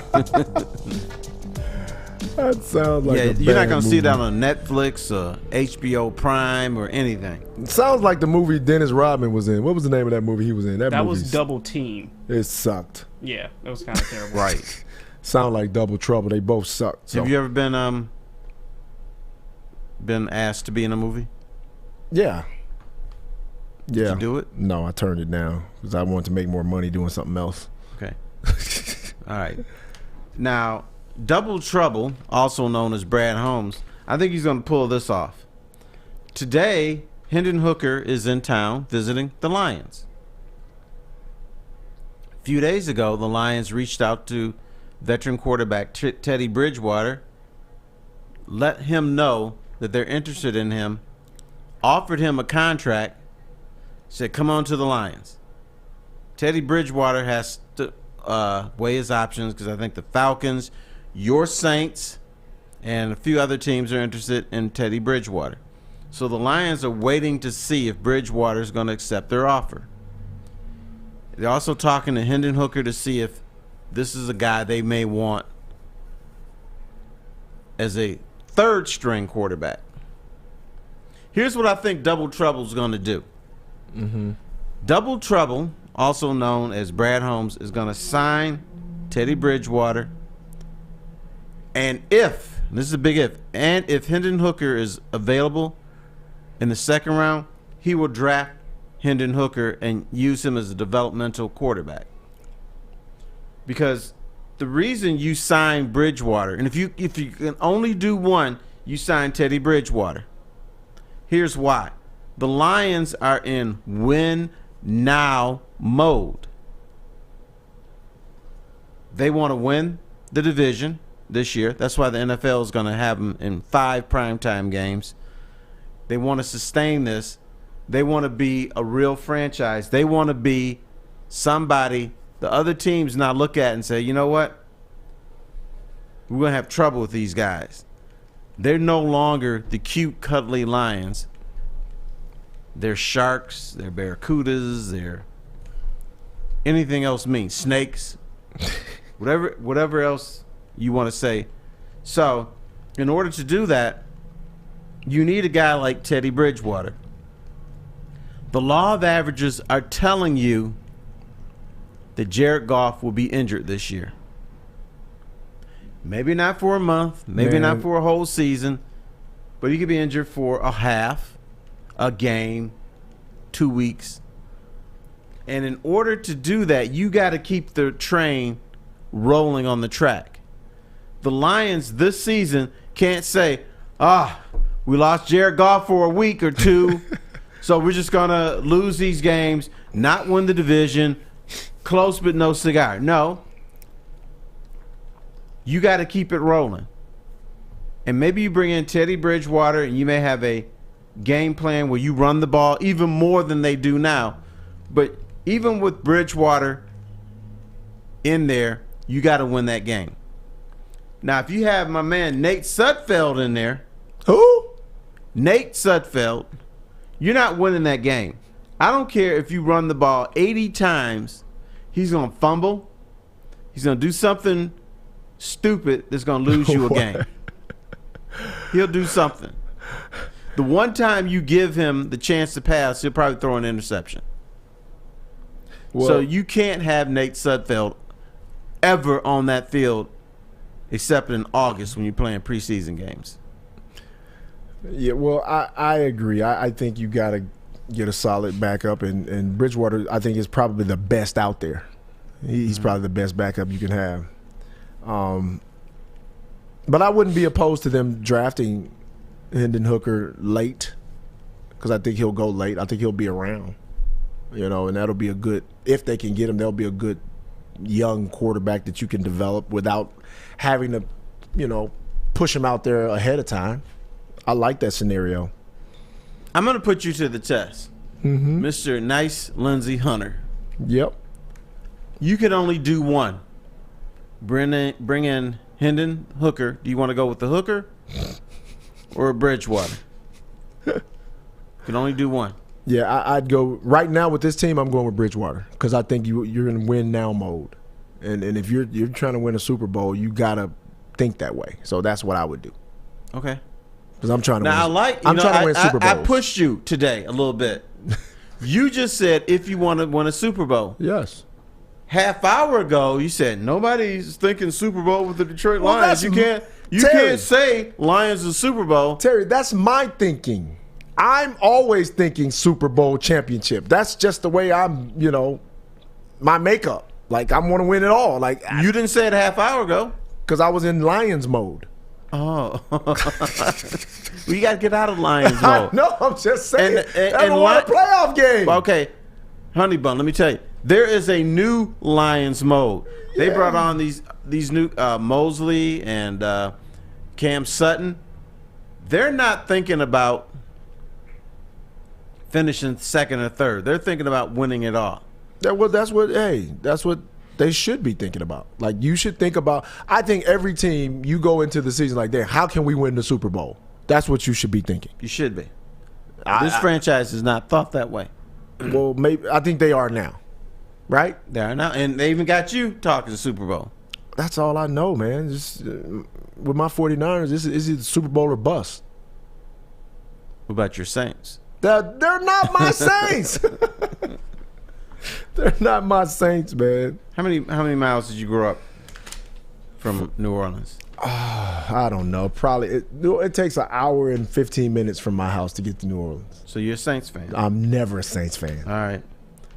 That sounds like a bad you're not going to see movie. that on Netflix or HBO Prime or anything. It sounds like the movie Dennis Rodman was in. What was the name of that movie he was in? That was Double Team. It sucked. Yeah, that was kind of terrible. Right. Sound like Double Trouble. They both sucked. So. Have you ever been asked to be in a movie? Yeah. Did you do it? No, I turned it down because I wanted to make more money doing something else. Okay. All right. Now, Double Trouble, also known as Brad Holmes, I think he's going to pull this off. Today, Hendon Hooker is in town visiting the Lions. A few days ago, the Lions reached out to veteran quarterback Teddy Bridgewater, let him know that they're interested in him, offered him a contract, said, come on to the Lions. Teddy Bridgewater has to weigh his options because I think the Falcons, your Saints, and a few other teams are interested in Teddy Bridgewater. So the Lions are waiting to see if Bridgewater is going to accept their offer. They're also talking to Hendon Hooker to see if this is a guy they may want as a third-string quarterback. Here's what I think Double Trouble's going to do. Mm-hmm. Double Trouble, also known as Brad Holmes, is going to sign Teddy Bridgewater. And if, this is a big if, and if Hendon Hooker is available in the second round, he will draft Hendon Hooker and use him as a developmental quarterback. Because the reason you sign Bridgewater, and if you can only do one, you sign Teddy Bridgewater. Here's why. The Lions are in win now mode. They want to win the division this year. That's why the NFL is going to have them in 5 primetime games. They want to sustain this. They want to be a real franchise. They want to be somebody the other teams now look at and say, you know what? We're going to have trouble with these guys. They're no longer the cute, cuddly Lions. They're sharks. They're barracudas. They're anything else means. Snakes. Whatever else you want to say. So, in order to do that, you need a guy like Teddy Bridgewater. The law of averages are telling you that Jared Goff will be injured this year. Maybe not for a month, maybe not for a whole season, but he could be injured for a half, a game, 2 weeks. And in order to do that, you got to keep the train rolling on the track. The Lions this season can't say, we lost Jared Goff for a week or two, so we're just going to lose these games, not win the division, close but no cigar. No. You got to keep it rolling. And maybe you bring in Teddy Bridgewater and you may have a game plan where you run the ball even more than they do now. But even with Bridgewater in there, you got to win that game. Now, if you have my man Nate Sudfeld in there. Who? Nate Sudfeld. You're not winning that game. I don't care if you run the ball 80 times. He's going to fumble. He's going to do something stupid that's going to lose you a game. He'll do something. The one time you give him the chance to pass, he'll probably throw an interception. So you can't have Nate Sudfeld ever on that field except in August when you're playing preseason games. Yeah, well, I agree. I think you got to get a solid backup, and Bridgewater, I think, is probably the best out there. He's probably the best backup you can have. But I wouldn't be opposed to them drafting Hendon Hooker late, because I think he'll go late. I think he'll be around, and that'll be a good, if they can get him, that'll be a good young quarterback that you can develop without having to, push him out there ahead of time. I like that scenario. I'm going to put you to the test. Mr. Nice Lindsey Hunter. Yep. You can only do one. Bring in Hendon Hooker. Do you want to go with the Hooker or a Bridgewater? You can only do one. Yeah, I'd go right now with this team. I'm going with Bridgewater because I think you're in win now mode, and if you're trying to win a Super Bowl, you gotta think that way. So that's what I would do. Okay. Because I'm trying to. Now win. I'm trying to win Super Bowls. I pushed you today a little bit. You just said if you want to win a Super Bowl. Yes. Half hour ago, you said nobody's thinking Super Bowl with the Detroit Lions. You can't say Lions is Super Bowl. Terry, that's my thinking. I'm always thinking Super Bowl championship. That's just the way I'm, my makeup. Like, I want to win it all. Like, you didn't say it a half hour ago. Because I was in Lions mode. Oh. Well, you got to get out of Lions mode. No, I'm just saying. And won a playoff game. Okay. Honey Bun, let me tell you. There is a new Lions mode. Yeah. They brought on these new Mosley and Cam Sutton. They're not thinking about finishing second or third. They're thinking about winning it all. That's what they should be thinking about. Like, you should think about, I think every team, you go into the season like, how can we win the Super Bowl? That's what you should be thinking. You should be. This franchise is not thought that way. Well, maybe I think they are now. Right? They are now. And they even got you talking to Super Bowl. That's all I know, man. Just with my 49ers, this is either Super Bowl or bust. What about your Saints? They're not my Saints. They're not my Saints, man. How many miles did you grow up from New Orleans? I don't know. Probably it takes an hour and 15 minutes from my house to get to New Orleans. So you're a Saints fan? I'm never a Saints fan. All right.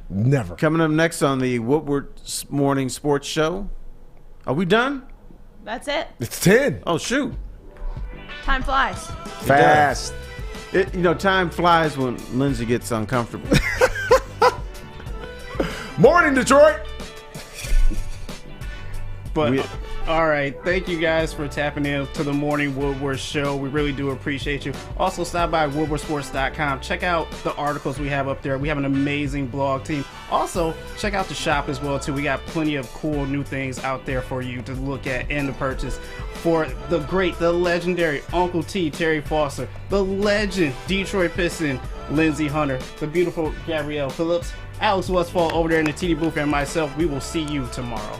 Never. Coming up next on the Woodward Morning Sports Show. Are we done? That's it. It's 10. Oh, shoot. Time flies. Fast. Time flies when Lindsey gets uncomfortable. Morning, Detroit. But all right, thank you guys for tapping in to the Morning Woodward Show. We really do appreciate you. Also, stop by woodwardsports.com. Check out the articles we have up there. We have an amazing blog team. Also, check out the shop as well, too. We got plenty of cool new things out there for you to look at and to purchase. For the great, the legendary Uncle T, Terry Foster, the legend, Detroit Piston, Lindsey Hunter, the beautiful Gabrielle Phillips, Alex Westfall over there in the TD booth, and myself, we will see you tomorrow.